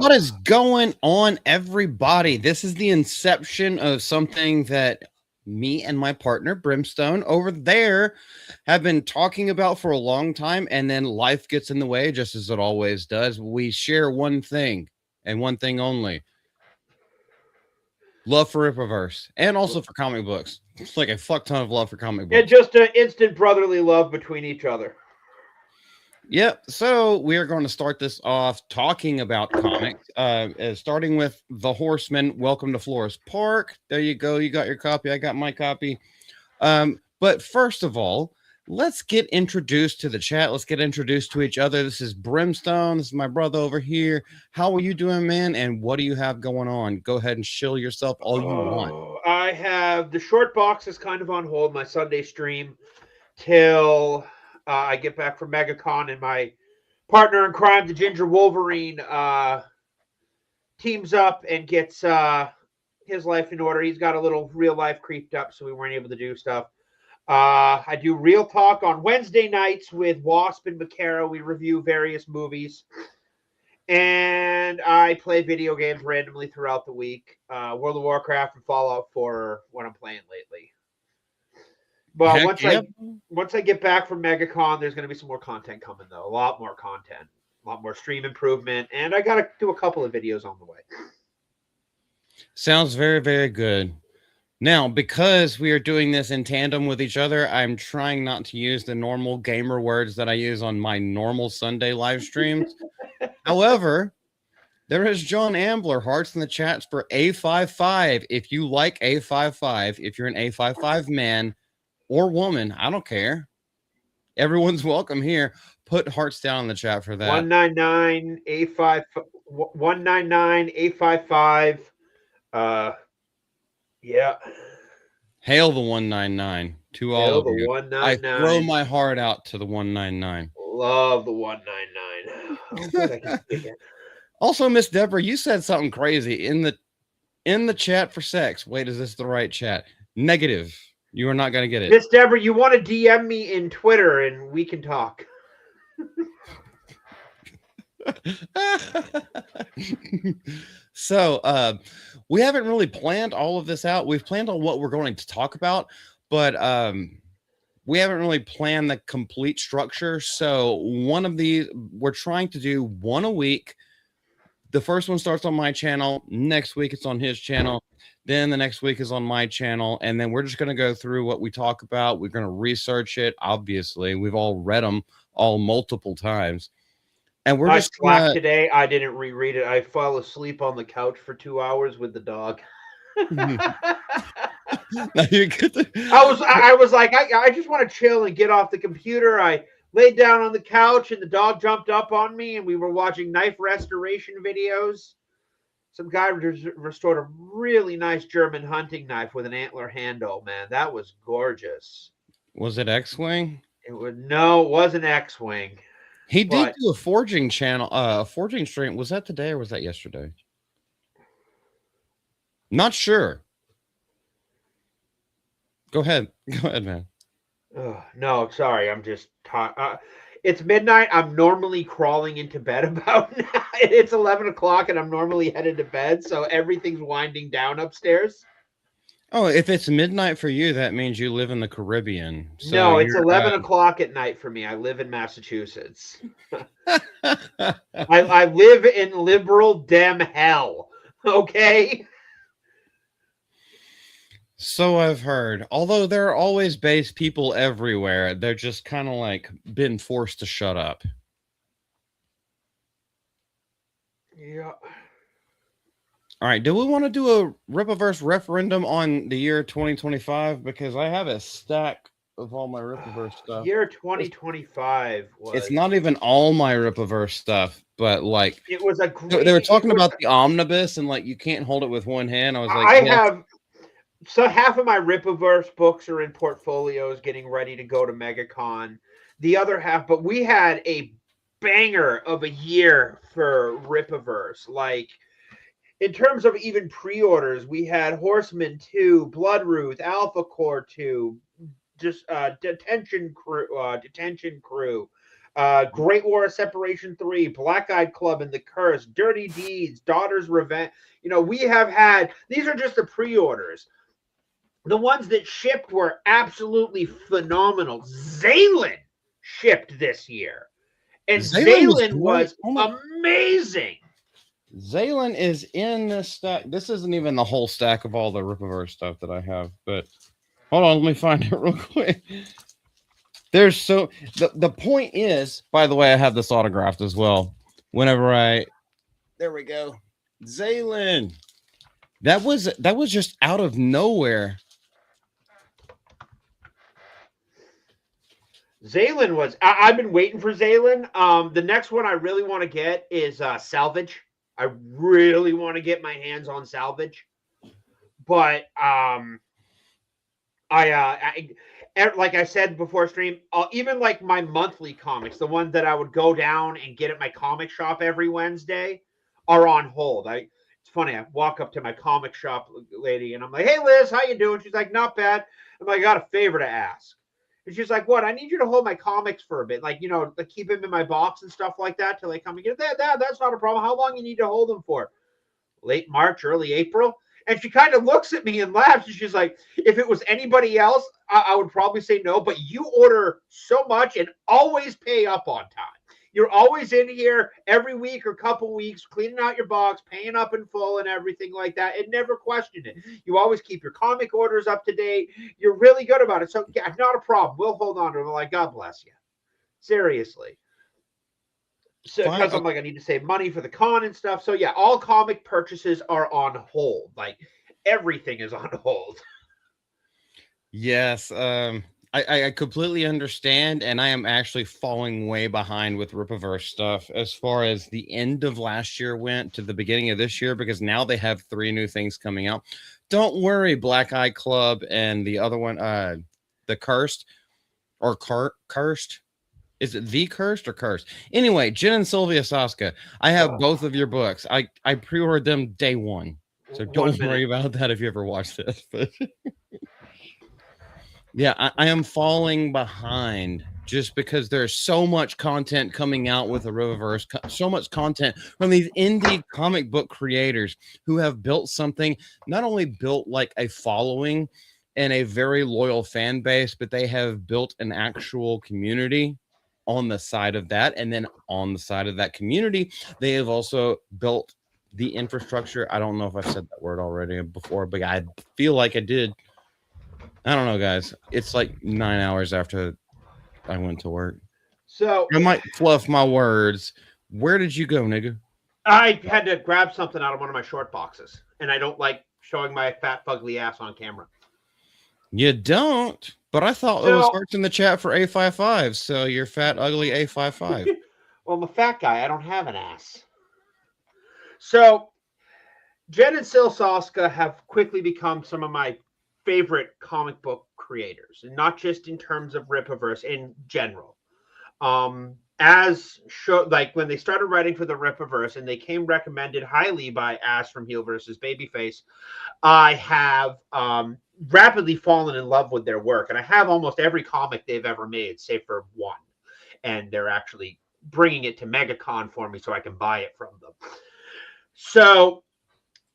What is going on, everybody? This is the inception of something that me and my partner Brimstone over there have been talking about for a long time, and then life gets in the way, just as it always does. We share one thing and one thing only: love for Rippaverse and also for comic books. It's like a fuck ton of love for comic And books. just an instant brotherly love between each other. Yep. So we are going to start this off talking about comics, starting with The Horseman. Welcome to Flores Park. There you go. You got your copy. I got my copy. But first of all, let's get introduced to the chat. Let's get introduced to each other. This is Brimstone. This is my brother over here. How are you doing, man? And what do you have going on? Go ahead and chill yourself all you want. I have the short box is kind of on hold, my Sunday stream, till I get back from MegaCon and my partner in crime, the Ginger Wolverine, teams up and gets his life in order. He's got a little real life creeped up, so we weren't able to do stuff. I do Real Talk on Wednesday nights with Wasp and McCara. We review various movies. And I play video games randomly throughout the week. World of Warcraft and Fallout 4 are what I'm playing lately. But once I get back from MegaCon, there's going to be some more content coming, though. A lot more content. A lot more stream improvement. And I got to do a couple of videos on the way. Sounds very, very good. Now, because we are doing this in tandem with each other, I'm trying not to use the normal gamer words that I use on my normal Sunday live streams. However, there is John Ambler, hearts in the chats for A55. If you like A55, if you're an A55 man or woman, I don't care. Everyone's welcome here. Put hearts down in the chat for that. 199 A5 199 A55. Yeah. Hail the 199 to all Hail of the you. 199. I throw my heart out to the 199. Love the 199. Oh, good, I can speak it. Also, Miss Deborah, you said something crazy in the chat for sex. Wait, is this the right chat? Negative. You are not going to get it. Miss Deborah, you want to DM me in Twitter and we can talk. So, we haven't really planned all of this out. We've planned on what we're going to talk about, but we haven't really planned the complete structure. So one of these, we're trying to do one a week. The first one starts on my channel. Next week it's on his channel. Then the next week is on my channel. And then we're just going to go through what we talk about. We're going to research it. Obviously, we've all read them all multiple times. And we're just slack today. I didn't reread it. I fell asleep on the couch for 2 hours with the dog. I was like, I just want to chill and get off the computer. I laid down on the couch and the dog jumped up on me and we were watching knife restoration videos. Some guy restored a really nice German hunting knife with an antler handle, man. That was gorgeous. Was it X-Wing? It wasn't X-Wing. He did do a forging channel, forging stream. Was that today or was that yesterday? Not sure. Go ahead, man. No, sorry. I'm just it's midnight. I'm normally crawling into bed about now. It's 11 o'clock and I'm normally headed to bed. So everything's winding down upstairs. Oh, if it's midnight for you, that means you live in the Caribbean. So no, it's 11 o'clock at night for me. I live in Massachusetts. I live in liberal dem hell. Okay. So I've heard. Although there are always base people everywhere, they're just kind of like been forced to shut up. Yeah. All right. Do we want to do a Rippaverse referendum on the year 2025? Because I have a stack of all my Rippaverse stuff. Year 2025 it's not even all my Rippaverse stuff, but like it was a great, they were talking about the omnibus and like you can't hold it with one hand. I was like, I have so half of my Rippaverse books are in portfolios getting ready to go to MegaCon. The other half, but we had a banger of a year for Rippaverse. Like in terms of even pre-orders, we had Horseman 2, Bloodruth, Alpha Core 2, just Detention Crew, Great War of Separation 3, Black Eyed Club and the Curse, Dirty Deeds, Daughter's Revenge. We have had, these are just the pre-orders. The ones that shipped were absolutely phenomenal. Zaylan shipped this year. And Zaylan was amazing. Zaylan is in this stack. This isn't even the whole stack of all the Rippaverse stuff that I have, but hold on, let me find it real quick. There's the point is, by the way, I have this autographed as well. There we go. Zaylan. That was just out of nowhere. Zaylan was. I've been waiting for Zaylan. The next one I really want to get is Salvage. I really want to get my hands on Salvage, but like I said before stream, even like my monthly comics, the ones that I would go down and get at my comic shop every Wednesday, are on hold. It's funny. I walk up to my comic shop lady and I'm like, "Hey Liz, how you doing?" She's like, "Not bad." I'm like, "I got a favor to ask." And she's like, "What?" "I need you to hold my comics for a bit, like keep them in my box and stuff like that till they come and get that. That's not a problem. How long you need to hold them for?" "Late March, early April." And she kind of looks at me and laughs. And she's like, "If it was anybody else, I would probably say no. But you order so much and always pay up on time. You're always in here every week or couple weeks, cleaning out your box, paying up in full and everything like that, and never question it. You always keep your comic orders up to date. You're really good about it. So, yeah, not a problem. We'll hold on to them." I'm like, "God bless you." Seriously. So, because I'm like, I need to save money for the con and stuff. So, yeah, all comic purchases are on hold. Like, everything is on hold. Yes. I completely understand, and I am actually falling way behind with Rippaverse stuff as far as the end of last year went to the beginning of this year, because now they have 3 new things coming out. Don't worry, Black Eye Club and the other one, the Cursed or Cursed. Is it the Cursed or Cursed? Anyway, Jen and Sylvia Saska. I have both of your books. I pre-ordered them day 1. So don't worry about that if you ever watch this. But yeah, I am falling behind just because there's so much content coming out with the Rippaverse, so much content from these indie comic book creators who have built something, not only built like a following and a very loyal fan base, but they have built an actual community on the side of that. And then on the side of that community, they have also built the infrastructure. I don't know if I've said that word already before, but I feel like I did. I don't know, guys. It's like 9 hours after I went to work. So I might fluff my words. Where did you go, nigga? I had to grab something out of one of my short boxes, and I don't like showing my fat, fugly ass on camera. You don't? But I thought it was hearts in the chat for A55, so you're fat, ugly A55. Well, I'm a fat guy. I don't have an ass. So Jen and Sil Saska have quickly become some of my favorite comic book creators, and not just in terms of Rippaverse, in general. Like when they started writing for the Rippaverse and they came recommended highly by Ass from Heel versus Babyface, I have rapidly fallen in love with their work, and I have almost every comic they've ever made, save for one, and they're actually bringing it to MegaCon for me so I can buy it from them. So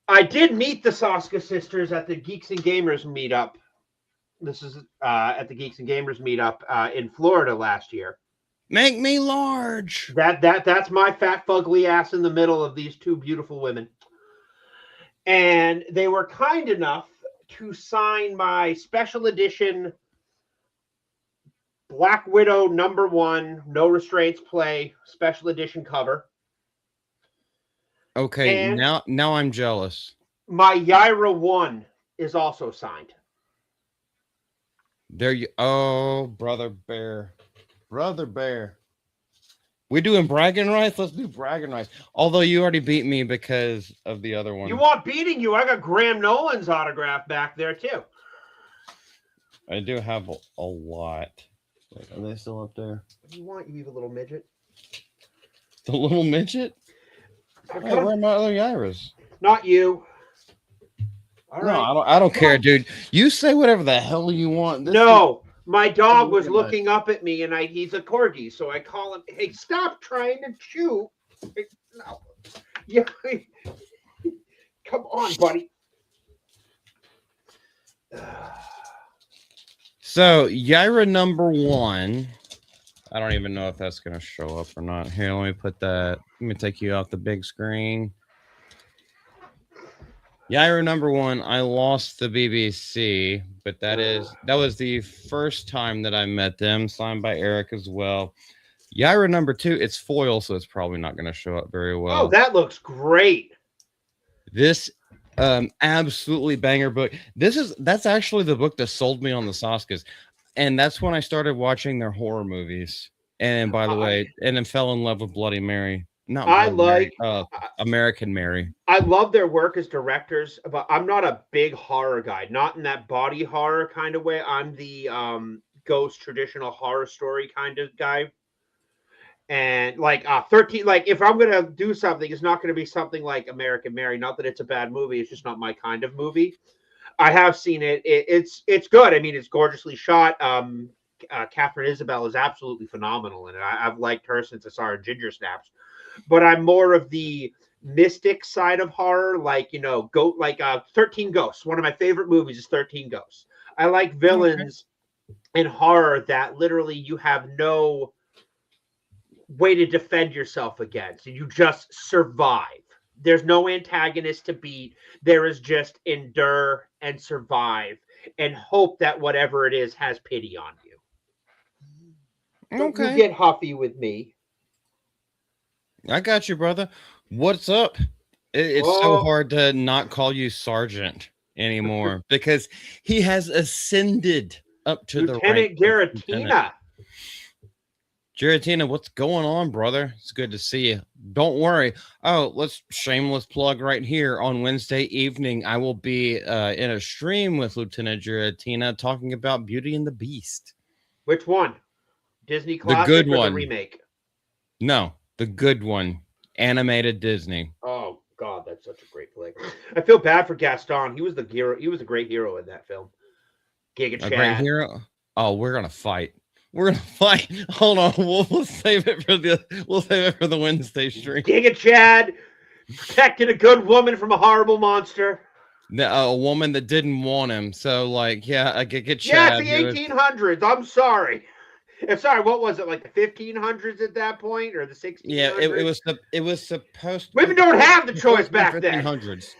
I did meet the Saska sisters at the Geeks and Gamers meetup. This is at the Geeks and Gamers meetup in Florida last year. Make me large. That's my fat fugly ass in the middle of these 2 beautiful women. And they were kind enough to sign my special edition Black Widow #1 No Restraints Play special edition cover. Okay, and now I'm jealous. My Yaira 1 is also signed. There you Brother Bear. We doing bragging rights? Let's do bragging rights. Although you already beat me because of the other one. You want beating you? I got Graham Nolan's autograph back there too. I do have a lot. Wait, are they still up there? What do you want, you evil little midget? The little midget? Hey, where are my other Yairas? Not you. All right. I don't care, dude. You say whatever the hell you want. No, My dog was looking up at me, and he's a corgi, so I call him, hey, stop trying to chew. No. Yeah. Come on, buddy. So, Yaira number 1. I don't even know if that's going to show up or not. Here, let me put that. Let me take you off the big screen. Yaira number 1, I lost the BBC, but that was the first time that I met them, signed by Eric as well. Yaira number 2, it's foil, so it's probably not going to show up very well. Oh, that looks great. This absolutely banger book. That's actually the book that sold me on the Saskas, and that's when I started watching their horror movies. And by the way, and then fell in love with Bloody Mary. Not Bloody Mary, American Mary. I love their work as directors, but I'm not a big horror guy. Not in that body horror kind of way. I'm the ghost traditional horror story kind of guy. And like 13, like if I'm gonna do something, it's not gonna be something like American Mary. Not that it's a bad movie, it's just not my kind of movie. I have seen it. It's good. I mean, it's gorgeously shot. Catherine Isabel is absolutely phenomenal in it. I've liked her since I saw her in Ginger Snaps. But I'm more of the mystic side of horror, like 13 Ghosts. One of my favorite movies is 13 Ghosts. I like villains in horror that literally you have no way to defend yourself against, and you just survive. There's no antagonist to beat. There is just endure and survive and hope that whatever it is has pity on you. Okay. You get huffy with me. I got you, brother. What's up? It's so hard to not call you Sergeant anymore because he has ascended up to Lieutenant the rank. Giratina. Giratina, what's going on, brother? It's good to see you. Don't worry. Oh, let's shameless plug right here. On Wednesday evening, I will be in a stream with Lieutenant Giratina talking about Beauty and the Beast. Which one? Disney classic the good or one. The remake? No, the good one. Animated Disney. Oh God, that's such a great flick. I feel bad for Gaston. He was the hero. He was a great hero in that film. Giga Chad. A great hero. Oh, we're gonna fight. We're gonna fight. Hold on. We'll save it for the Wednesday stream. Giga Chad protected a good woman from a horrible monster. A woman that didn't want him. So, like, yeah, I Giga Chad. Yeah, it's the 1800s. I'm sorry. I'm sorry. What was it, like the 1500s at that point, or the 1600s? Yeah, it was supposed. Women don't have the choice back then. 1500s.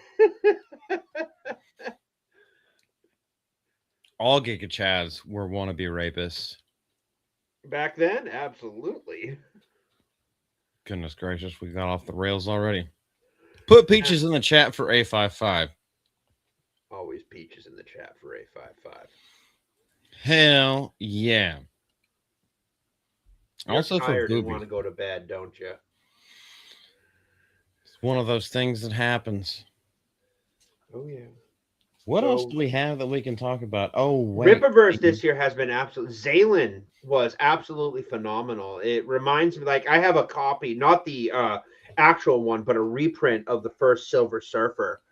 All Giga Chads were wannabe rapists. Back then, absolutely. Goodness gracious, we got off the rails already. Put Peaches in the chat for A55. Always Peaches in the chat for A55. Hell yeah. You're also tired for and want to go to bed, don't you? It's one of those things that happens. Oh yeah. What else do we have that we can talk about? Oh, wait. Rippaverse this year has been absolutely. Zaylin was absolutely phenomenal. It reminds me, like, I have a copy, not the actual one, but a reprint of the first Silver Surfer.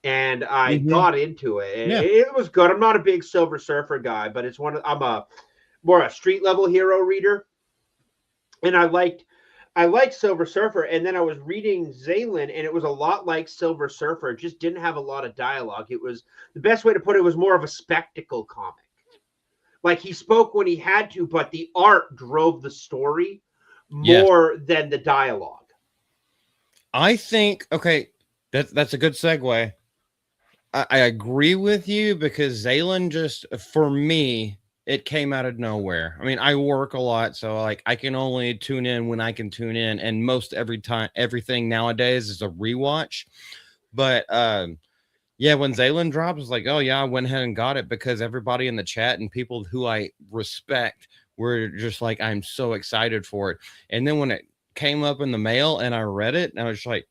And I got into it. Yeah. It was good. I'm not a big Silver Surfer guy, but it's I'm more a street level hero reader. And I liked Silver Surfer, and then I was reading Zaylin, and it was a lot like Silver Surfer. It just didn't have a lot of dialogue. It was, the best way to put it, was more of a spectacle comic. Like, he spoke when he had to, but the art drove the story more than the dialogue. I think, okay, that's a good segue. I agree with you because Zaylin just, for me, it came out of nowhere. I mean, I work a lot, so like I can only tune in when I can tune in, and most everything nowadays is a rewatch. But yeah, when Zaylin dropped, it's like, oh yeah, I went ahead and got it because everybody in the chat and people who I respect were just like, I'm so excited for it. And then when it came up in the mail and I read it, and I was just like,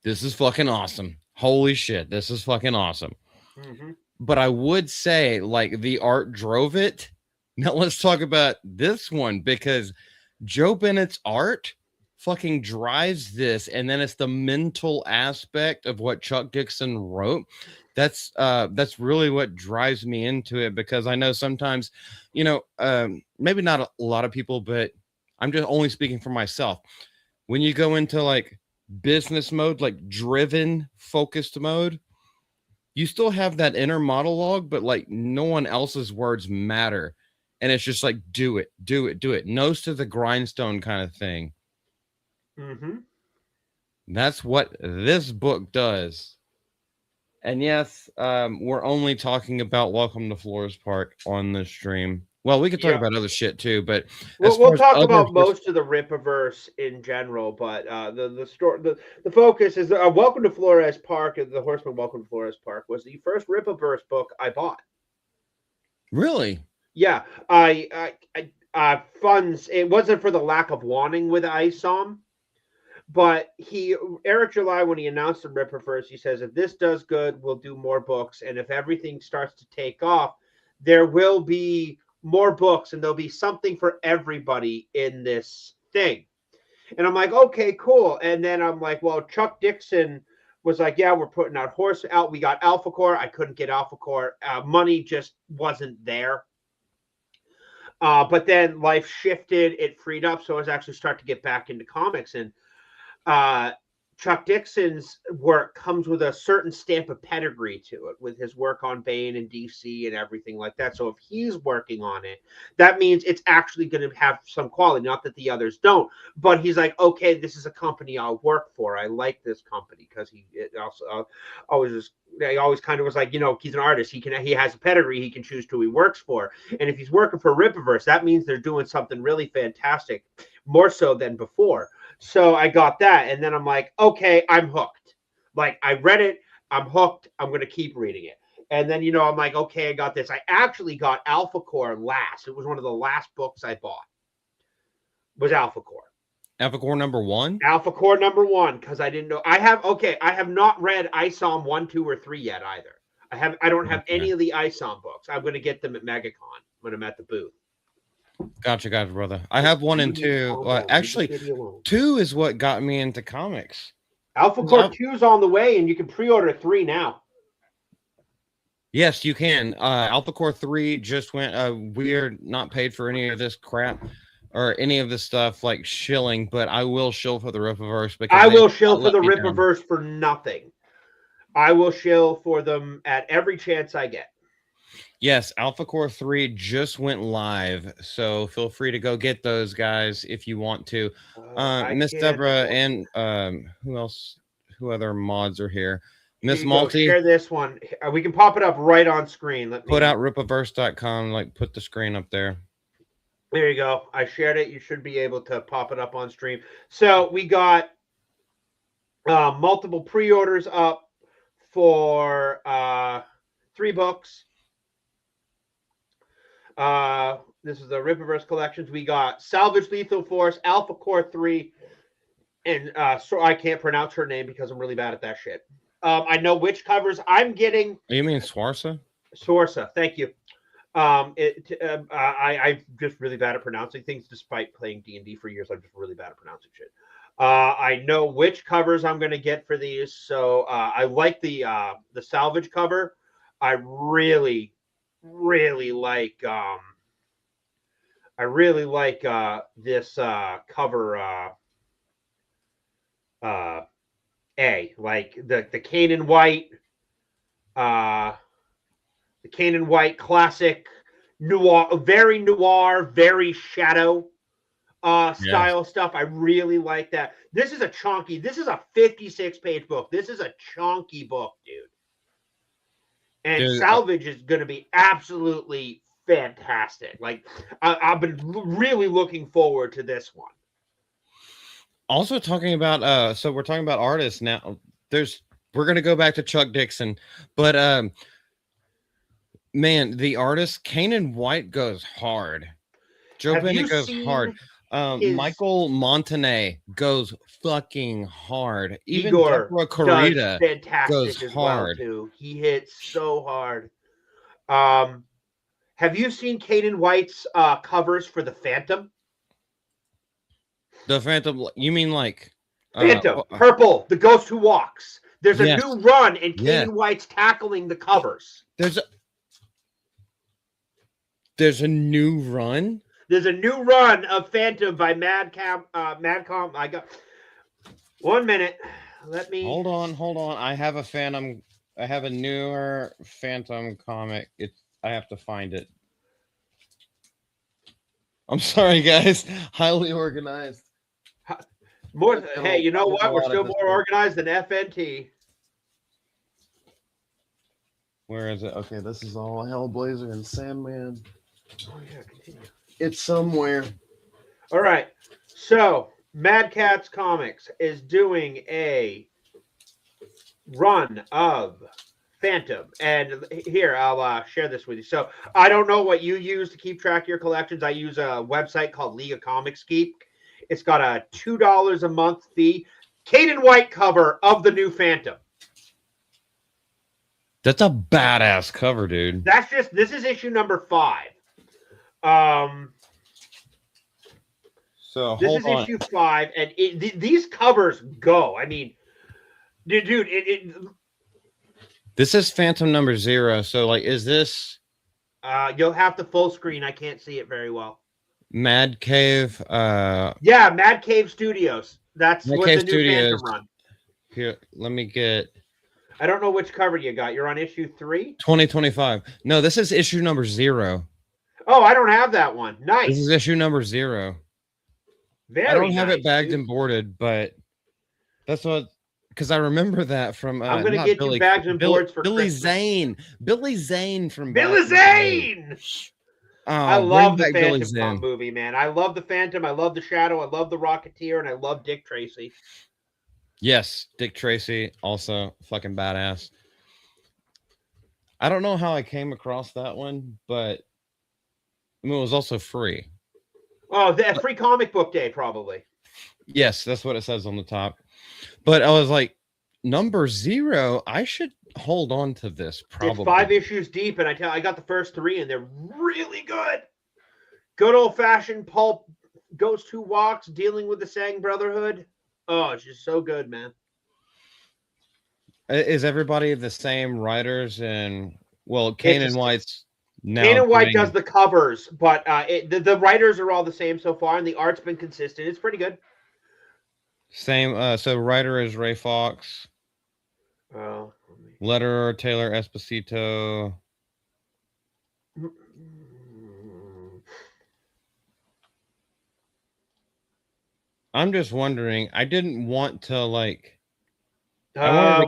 this is fucking awesome. Holy shit, this is fucking awesome. Mm-hmm. But I would say, like, the art drove it. Now let's talk about this one, because Joe Bennett's art fucking drives this, and then it's the mental aspect of what Chuck Dixon wrote. That's really what drives me into it, because I know sometimes, maybe not a lot of people, but I'm just only speaking for myself. When you go into like business mode, like driven focused mode, you still have that inner monologue, but like no one else's words matter. And it's just like, do it, do it, do it. Nose to the grindstone kind of thing. Mm-hmm. That's what this book does. And yes, we're only talking about Welcome to Flores Park on this stream. Well, we could talk about other shit too, but as We'll far as talk other about books, most of the Rippaverse in general, but the story, the focus is Welcome to Flores Park. The Horseman Welcome to Flores Park was the first Rippaverse book I bought. really? Yeah, funds. It wasn't for the lack of wanting with ISOM, but Eric July, when he announced the Rippaverse, he says if this does good, we'll do more books, and if everything starts to take off, there will be more books, and there'll be something for everybody in this thing. And I'm like, okay, cool. And then I'm like, well, Chuck Dixon was like, yeah, we're putting out out. We got Alpha Core. I couldn't get Alpha Core. Money just wasn't there. But then life shifted. It freed up. So I was actually starting to get back into comics. And Chuck Dixon's work comes with a certain stamp of pedigree to it, with his work on Bane and DC and everything like that. So if he's working on it, that means it's actually going to have some quality. Not that the others don't, but he's like, okay, this is a company I'll work for. I like this company because he always kind of was like, he's an artist. He has a pedigree. He can choose who he works for. And if he's working for Rippaverse, that means they're doing something really fantastic, more so than before. So I got that, and then I'm like, okay, I'm hooked. Like, I read it, I'm hooked, I'm going to keep reading it. And then, I'm like, okay, I got this. I actually got Alpha Core last. It was one of the last books I bought, was Alpha Core. Alpha Core #1? Alpha Core #1, because I didn't know. I have not read ISOM 1, 2, or 3 yet either. I don't have any of the ISOM books. I'm going to get them at MegaCon when I'm at the booth. Gotcha, brother. I have 1 and 2. Actually, 2 is what got me into comics. Alpha Core 2 is on the way, and you can pre-order 3 now. Yes, you can. Alpha Core 3 just went. We're not paid for any of this crap or any of this stuff like shilling, but I will shill for the Rippaverse, because I will shill for the Rippaverse for nothing. I will shill for them at every chance I get. Yes, Alpha Core 3 just went live, so feel free to go get those, guys, if you want to. Miss Deborah and who else? Who other mods are here? Miss Malty. Share this one. We can pop it up right on screen. Put out Rippaverse.com. Like, put the screen up there. There you go. I shared it. You should be able to pop it up on stream. So we got multiple pre-orders up for 3 books. This is the Rippaverse collections. We got Salvage Lethal Force, Alpha Core 3, and so I can't pronounce her name because I'm really bad at that shit. I know which covers I'm getting. You mean Swarsa? Swarsa, thank you. I'm just really bad at pronouncing things, despite playing D&D for years. I'm just really bad at pronouncing shit. I know which covers I'm going to get for these, so I like the Salvage cover. I really like this cover A, like the Canaan White classic noir, very shadow style stuff. I really like that. This is a 56-page book. This is a chunky book, dude. And Salvage is going to be absolutely fantastic. Like, I've been really looking forward to this one. Also talking about, so we're talking about artists now. We're going to go back to Chuck Dixon, but man, the artist Canaan White goes hard. Joe Bennett goes hard. Michael Montané goes fucking hard. Even Deborah Corrida goes hard. Too. He hits so hard. Have you seen Canaan White's covers for the Phantom? The Phantom. You mean like Phantom, Purple, the Ghost Who Walks. There's a yes, new run, and yes. Caden White's tackling the covers. There's a new run. There's a new run of Phantom by Madcom. I got 1 minute. Let me hold on. I have a Phantom. I have a newer Phantom comic. I have to find it. I'm sorry, guys. Highly organized. Hey, you know what? We're still more organized than FNT. Where is it? Okay, this is all Hellblazer and Sandman. Oh yeah, continue. It's somewhere. All right. So Mad Catz Comics is doing a run of Phantom, and here I'll share this with you. So I don't know what you use to keep track of your collections. I use a website called League of Comics Keep. It's got a $2 a month fee. Caden White cover of the new Phantom. That's a badass cover, dude. This is issue number 5. So this is issue 5, and these covers go. I mean, dude, this is Phantom number 0. So, like, is this? You'll have to full screen. I can't see it very well. Mad Cave. Yeah, Mad Cave Studios. That's what the new Phantom run. Here, let me get. I don't know which cover you got. You're on issue 3? 2025. No, this is issue number 0. Oh, I don't have that one. Nice. This is issue number 0. Very I don't have nice, it bagged dude. and boarded, but that's what, because I remember that from. I'm gonna get you bags and boards for Billy Christmas. Zane. Billy Zane from Billy Zane. I love the Phantom movie, man. I love the Phantom. I love the Shadow. I love the Rocketeer, and I love Dick Tracy. Yes, Dick Tracy, also fucking badass. I don't know how I came across that one, but I mean, it was also free. Oh, the free comic book day, probably. Yes, that's what it says on the top. But I was like, number 0, I should hold on to this. Probably. It's 5 issues deep, and I got the first 3, and they're really good. Good old-fashioned pulp Ghost Who Walks, dealing with the Sang Brotherhood. Oh, it's just so good, man. Is everybody the same writers? And well, Caden White's now. Caden White does the covers, but the writers are all the same so far, and the art's been consistent. It's pretty good. Same. So writer is Ray Fox. Oh. Letterer Taylor Esposito. I'm just wondering. I didn't want to like.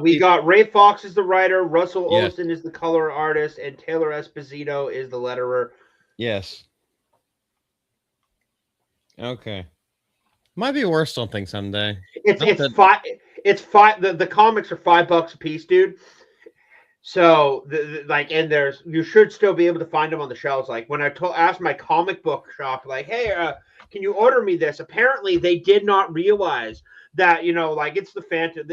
We got Ray Fox is the writer, Russell Olson is the color artist, and Taylor Esposito is the letterer. Yes. Okay. Might be worth something someday. It's 5. It's 5. The comics are $5 a piece, dude. So and you should still be able to find them on the shelves. Like when I asked my comic book shop, like, hey, can you order me this? Apparently, they did not realize that it's the Phantom.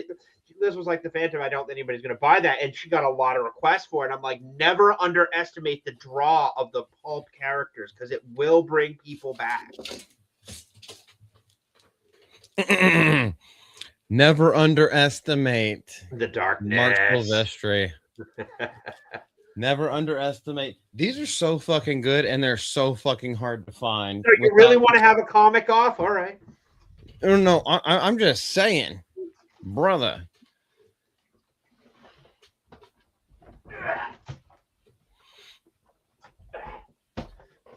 This was like the Phantom. I don't think anybody's going to buy that, and she got a lot of requests for it. I'm like, never underestimate the draw of the pulp characters because it will bring people back. Never underestimate the darkness. Mark Silvestri. Never underestimate. These are so fucking good, and they're so fucking hard to find. So you really want to have a comic off? All right. No, I'm just saying, brother.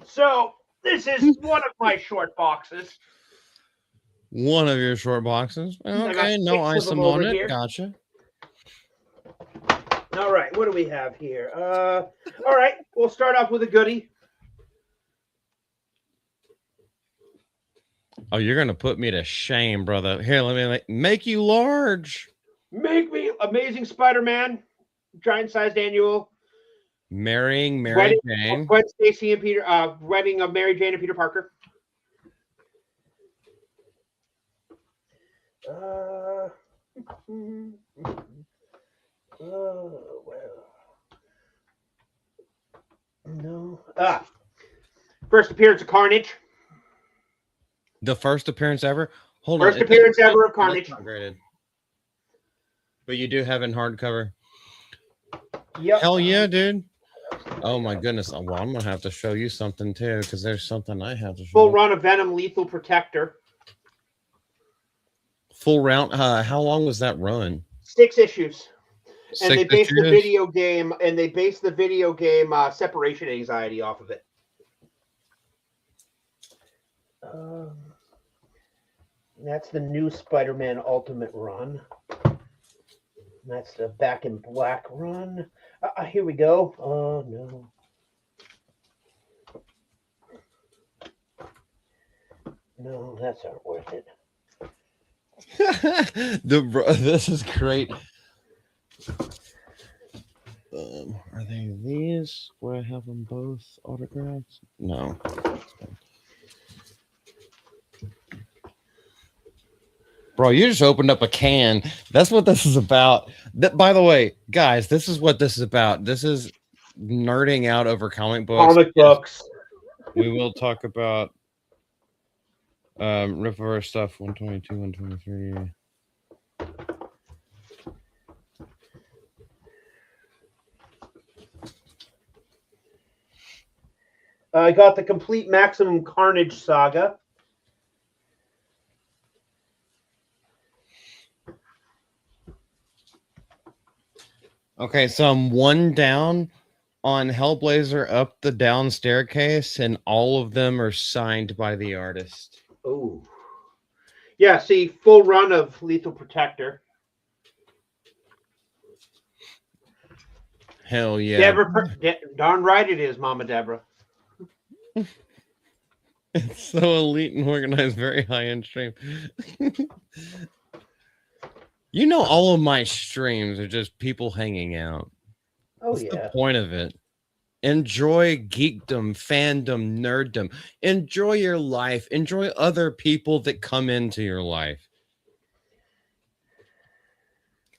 So this is one of my short boxes. One of your short boxes? Okay, no ice on it. Here. Gotcha. All right, what do we have here? All right, we'll start off with a goodie. Oh, you're going to put me to shame, brother. Here, let me make you large. Make me Amazing Spider-Man, giant-sized annual. Marrying Mary Jane. Gwen Stacy and Peter, wedding of Mary Jane and Peter Parker. Oh, well. No. First appearance of Carnage. The first appearance ever. Hold First on. appearance ever of It's Carnage. not graded. But you do have in hardcover. Yep. Hell yeah, dude. Oh my goodness. Well, I'm gonna have to show you something too, because there's something I have to show. Full run of Venom Lethal Protector. Full round. How long was that run? 6 issues. And 6 they based the issues? video game Separation Anxiety off of it. That's the new Spider-Man Ultimate run. That's the Back in Black run. Here we go. Oh no. No, that's not worth it. This is great. Are they these where I have them both autographed? No. Bro, you just opened up a can. That's what this is about. By the way, guys, this is what this is about. This is nerding out over comic books. Comic books. We will talk about Rippaverse stuff 122, 123. I got the complete Maximum Carnage saga. Okay, so I'm one down on Hellblazer up the down staircase, and all of them are signed by the artist. Oh. Yeah, see, full run of Lethal Protector. Hell yeah. Darn right it is, Mama Deborah. It's so elite and organized, very high-end stream. You know, all of my streams are just people hanging out. Oh, That's yeah. the point of it. Enjoy geekdom, fandom, nerddom. Enjoy your life. Enjoy other people that come into your life.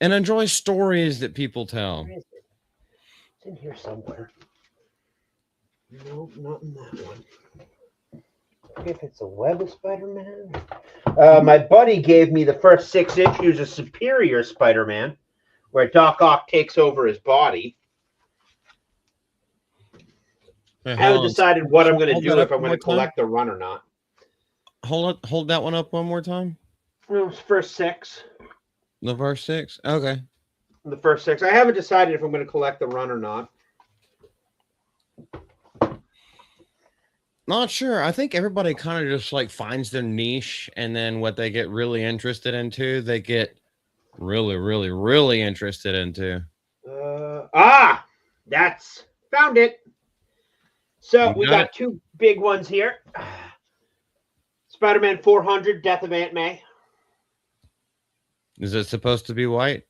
And enjoy stories that people tell. Where is it? It's in here somewhere. No, not in that one. If it's a Web of Spider-Man. My buddy gave me the first 6 issues of Superior Spider-Man, where Doc Ock takes over his body. Hey, I haven't decided what I'm going to do, if I'm going to collect the run or not. Hold that one up one more time. First 6. The first 6? Okay. The first 6. I haven't decided if I'm going to collect the run or not. Not sure. I think everybody kind of just like finds their niche, and then what they get really interested into, they get really, really, really interested into. That's found it. So we got 2 big ones here. Spider-Man 400, Death of Aunt May. Is it supposed to be white?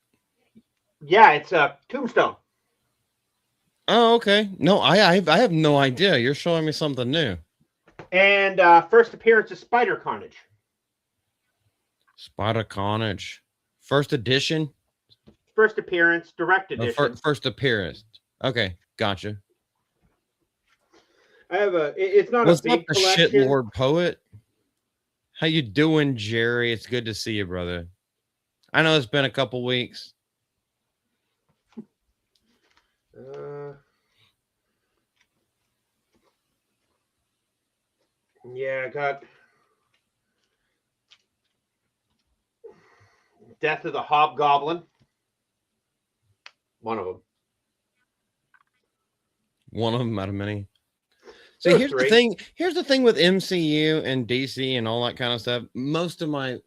Yeah, it's a Tombstone. Oh, okay. No, I have no idea. You're showing me something new. And first appearance of Spider Carnage. Spider Carnage. First edition? First appearance, direct edition. First appearance. Okay, gotcha. I have it's not What's a big up, the collection. shit lord poet? How you doing, Jerry? It's good to see you, brother. I know it's been a couple weeks. Yeah, I got Death of the Hobgoblin. One of them. One of them out of many. So here's the thing. Here's the thing with MCU and DC and all that kind of stuff. Most of it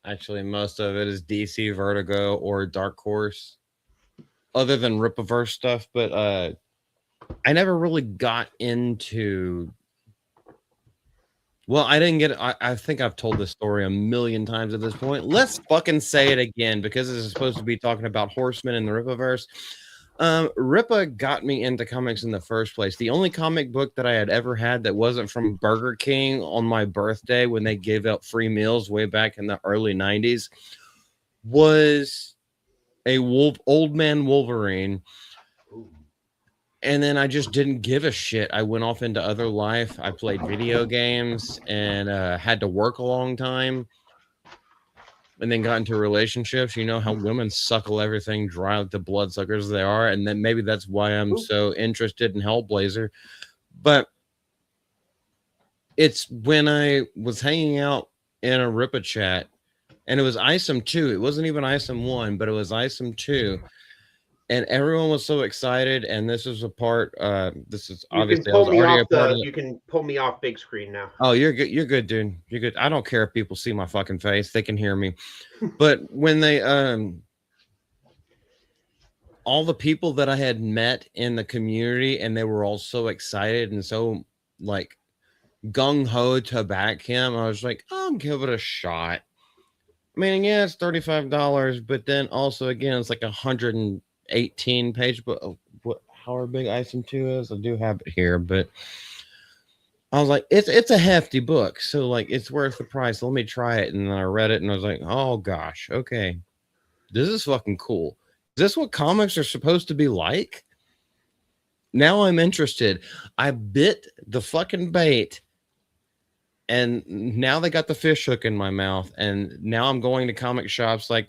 is DC, Vertigo, or Dark Horse, other than Rippaverse stuff. But I never really got into. Well, I didn't get. I think I've told this story a million times at this point. Let's fucking say it again, because this is supposed to be talking about Horseman and the Rippaverse. Rippa got me into comics in the first place. The only comic book that I had ever had that wasn't from Burger King on my birthday, when they gave out free meals way back in the early 90s, was a Old Man Wolverine. And then I just didn't give a shit. I went off into other life. I played video games and had to work a long time. And then got into relationships. You know how women suckle everything dry like the bloodsuckers they are. And then maybe that's why I'm so interested in Hellblazer. But it's when I was hanging out in a Rippa chat, and it was ISOM 2. It wasn't even ISOM 1, but it was ISOM 2. And everyone was so excited. And this is a part, this is obviously, I was already a part of it. You can pull me off big screen now. Oh, you're good. You're good, dude. You're good. I don't care if people see my fucking face. They can hear me. But when they, all the people that I had met in the community, and they were all so excited and so like gung-ho to back him, I was like, I'll give it a shot. I mean, yeah, it's $35, but then also again, it's like 118 page book. What, however big ISOM 2 is, I do have it here, but I was like, it's a hefty book, so like it's worth the price. Let me try it. And then I read it and I was like, oh gosh, okay, this is fucking cool. Is this what comics are supposed to be like? Now I'm interested. I bit the fucking bait, and now they got the fish hook in my mouth, and now I'm going to comic shops like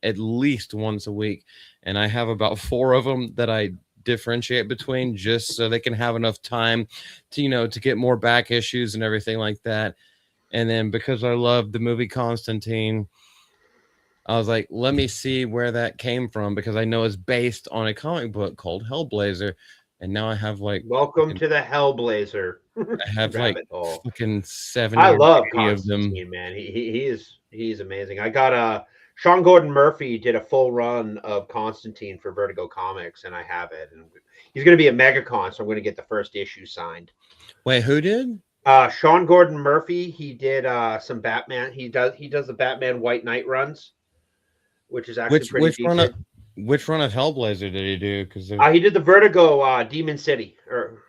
at least once a week, and I have about 4 of them that I differentiate between just so they can have enough time to, you know, to get more back issues and everything like that. And then because I love the movie Constantine, I was like, let me see where that came from, because I know it's based on a comic book called Hellblazer. And now I have like, welcome to the Hellblazer. I have like fucking 70 I love of them. Man. He's amazing. I got Sean Gordon Murphy did a full run of Constantine for Vertigo Comics, and I have it. And he's going to be a MegaCon, so I'm going to get the first issue signed. Wait, who did? Sean Gordon Murphy. He did some Batman. He does the Batman White Knight runs, which is actually pretty decent. Which run of Hellblazer did he do? Because he did the Vertigo Demon City or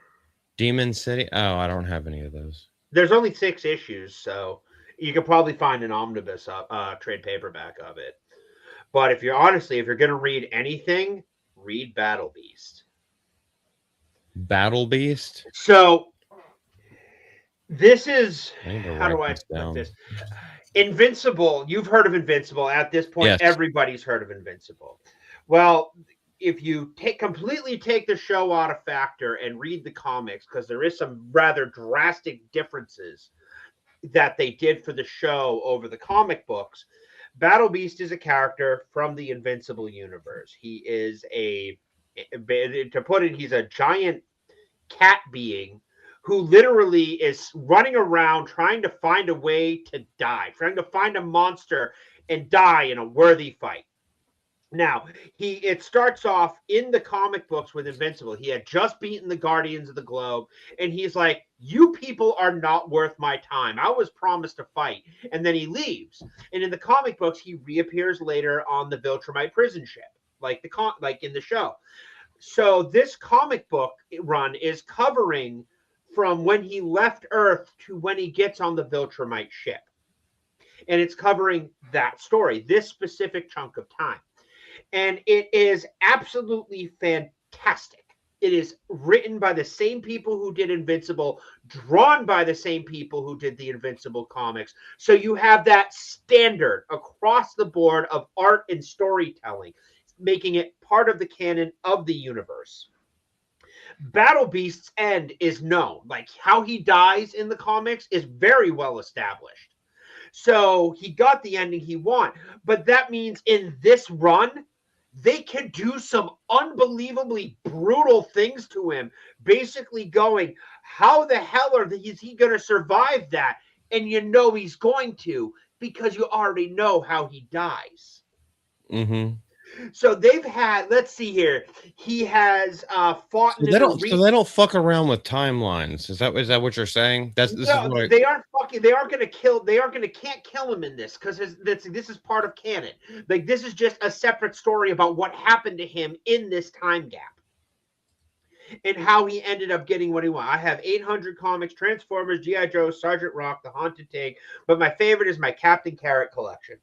Demon City. Oh, I don't have any of those. There's only 6 issues, so you could probably find an omnibus trade paperback of it. But if you're going to read anything, read Battle Beast. Battle Beast. So this is, how do I put this? Invincible. You've heard of Invincible. At this point, yes. Everybody's heard of Invincible. Well, if you completely take the show out of factor and read the comics, because there is some rather drastic differences that they did for the show over the comic books, Battle Beast is a character from the Invincible universe. He is to put it, he's a giant cat being who literally is running around trying to find a way to die, trying to find a monster and die in a worthy fight. Now, it starts off in the comic books with Invincible. He had just beaten the Guardians of the Globe, and he's like, you people are not worth my time. I was promised a fight. And then he leaves. And in the comic books, he reappears later on the Viltrumite prison ship, like in the show. So this comic book run is covering from when he left Earth to when he gets on the Viltrumite ship. And it's covering that story, this specific chunk of time. And it is absolutely fantastic. It is written by the same people who did Invincible, drawn by the same people who did the Invincible comics. So you have that standard across the board of art and storytelling, making it part of the canon of the universe. Battle Beast's end is known. Like how he dies in the comics is very well established. So he got the ending he wanted. But that means in this run, they can do some unbelievably brutal things to him, basically going, how the hell is he going to survive that? And you know he's going to, because you already know how he dies. Mm-hmm. So they've had, let's see here, he has fought. So they don't fuck around with timelines. Is that what you're saying? They aren't fucking. They aren't going to kill. Can't kill him in this because this is part of canon. Like this is just a separate story about what happened to him in this time gap and how he ended up getting what he wanted. I have 800 comics, Transformers, G.I. Joe, Sergeant Rock, The Haunted Tank, but my favorite is my Captain Carrot collection.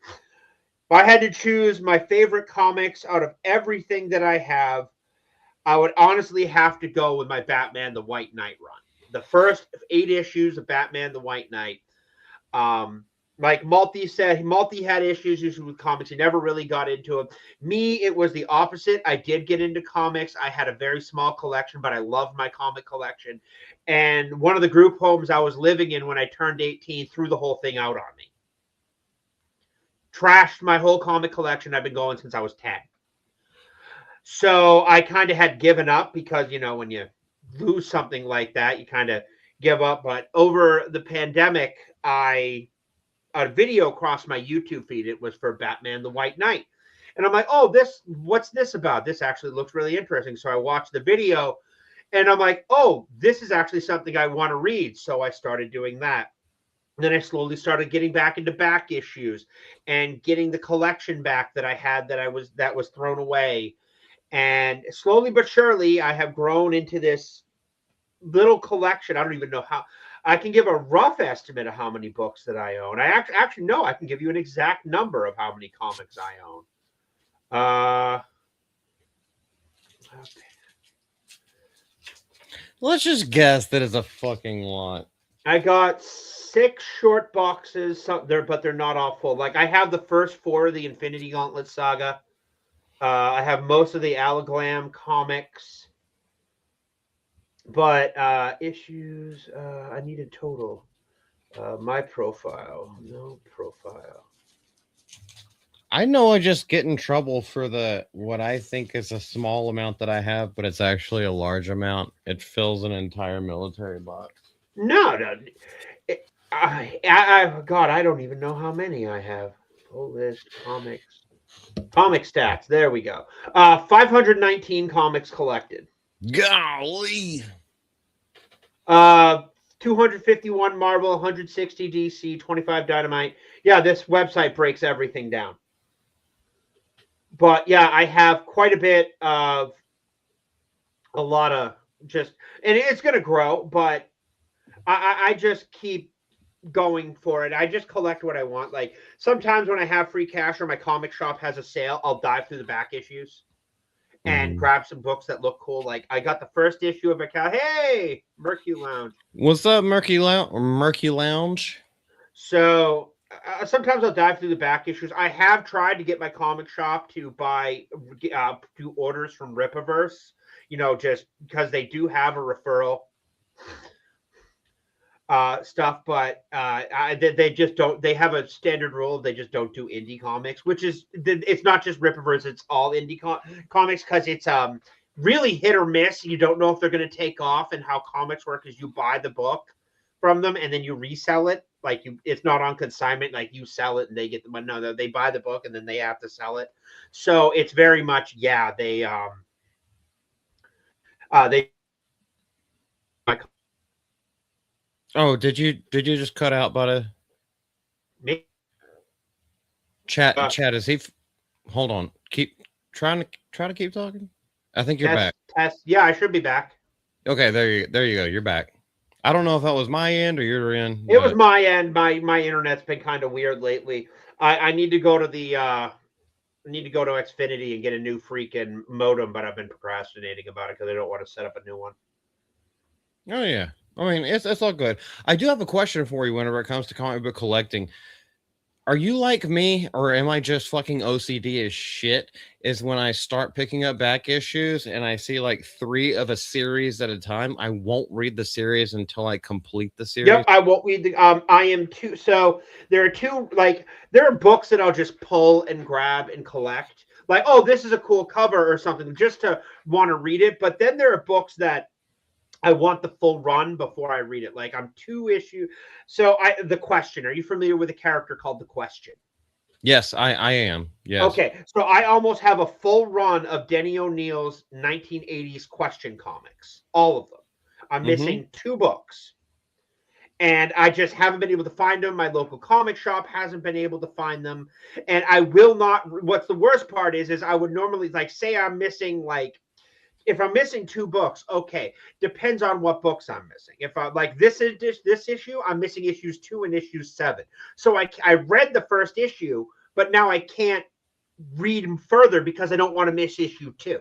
If I had to choose my favorite comics out of everything that I have, I would honestly have to go with my Batman the White Knight run. The first 8 issues of Batman the White Knight. Like Malty said, Malty had issues usually with comics. He never really got into them. Me, it was the opposite. I did get into comics. I had a very small collection, but I loved my comic collection. And one of the group homes I was living in when I turned 18 threw the whole thing out on me. Trashed my whole comic collection. I've been going since I was 10. So I kind of had given up because, you know, when you lose something like that, you kind of give up. But over the pandemic, a video crossed my YouTube feed. It was for Batman the White Knight. And I'm like, oh, what's this about? This actually looks really interesting. So I watched the video and I'm like, oh, this is actually something I want to read. So I started doing that. And then I slowly started getting back into back issues and getting the collection back that I had that was thrown away. And slowly but surely, I have grown into this little collection. I don't even know how. I can give a rough estimate of how many books that I own. I actually no, I can give you an exact number of how many comics I own. Okay. Let's just guess that it's a fucking lot. I got 6 short boxes, but they're not all full. Like I have the first 4 of the Infinity Gauntlet saga. I have most of the Alaglam comics. But issues, I need a total. My profile, no profile. I know I just get in trouble for what I think is a small amount that I have, but it's actually a large amount. It fills an entire military box. No. God, I don't even know how many I have. Full list comics. Comic stats. There we go. 519 comics collected. Golly. 251 Marvel, 160 DC, 25 Dynamite. Yeah, this website breaks everything down. But yeah, I have quite a bit of a lot of just, and it's going to grow, but I just keep going for it. I just collect what I want. Like sometimes when I have free cash or my comic shop has a sale, I'll dive through the back issues and grab some books that look cool. Like I got the first issue of Hey, Murky Lounge. What's up, Murky Lounge? So sometimes I'll dive through the back issues. I have tried to get my comic shop to do orders from Rippaverse, you know, just because they do have a referral stuff, but they just don't. They have a standard rule. They just don't do indie comics, which is it's not just Rippaverse. It's all indie comics because it's really hit or miss. You don't know if they're going to take off, and how comics work is you buy the book from them and then you resell it. Like it's not on consignment. Like you sell it and they get the money. No, they buy the book and then they have to sell it. So it's very much they. Oh, did you just cut out, buddy? Chat, is he? Hold on. Try to keep talking. I think you're back. Yeah, I should be back. Okay, there you go. You're back. I don't know if that was my end or your end. It was my end. My internet's been kind of weird lately. I need to go to Xfinity and get a new freaking modem, but I've been procrastinating about it because I don't want to set up a new one. Oh yeah. I mean, it's all good. I do have a question for you whenever it comes to comic book collecting. Are you like me, or am I just fucking OCD as shit? Is when I start picking up back issues and I see like 3 of a series at a time, I won't read the series until I complete the series. Yep, I won't read the. I am too. So there are 2. Like there are books that I'll just pull and grab and collect. Like, oh, this is a cool cover or something, just to want to read it. But then there are books that I want the full run before I read it. Like I'm 2 issue. So The Question. Are you familiar with a character called The Question? Yes, I am. Yes. Okay. So I almost have a full run of Denny O'Neil's 1980s Question comics. All of them. I'm missing 2 books. And I just haven't been able to find them. My local comic shop hasn't been able to find them. And I will not. What's the worst part is I would normally say I'm missing if I'm missing 2 books, okay, depends on what books I'm missing. If I like this issue, I'm missing issues 2 and issues 7. So I read the first issue, but now I can't read them further because I don't want to miss issue 2.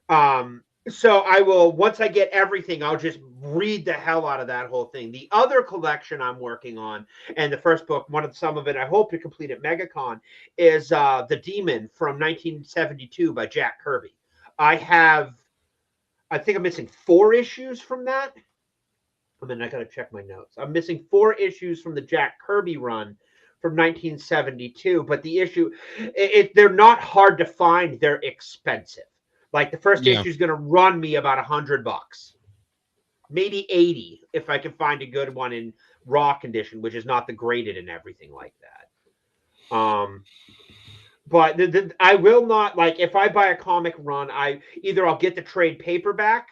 So I will, once I get everything, I'll just read the hell out of that whole thing. The other collection I'm working on, and the first book, some of it I hope to complete at MegaCon, is The Demon from 1972 by Jack Kirby. I think I'm missing 4 issues from that. And then I got to check my notes. I'm missing 4 issues from the Jack Kirby run from 1972. But the issue, they're not hard to find. They're expensive. Like the first issue is going to run me about $100, maybe 80 if I can find a good one in raw condition, which is not the graded and everything like that. But I will not, like, if I buy a comic run, I'll get the trade paperback,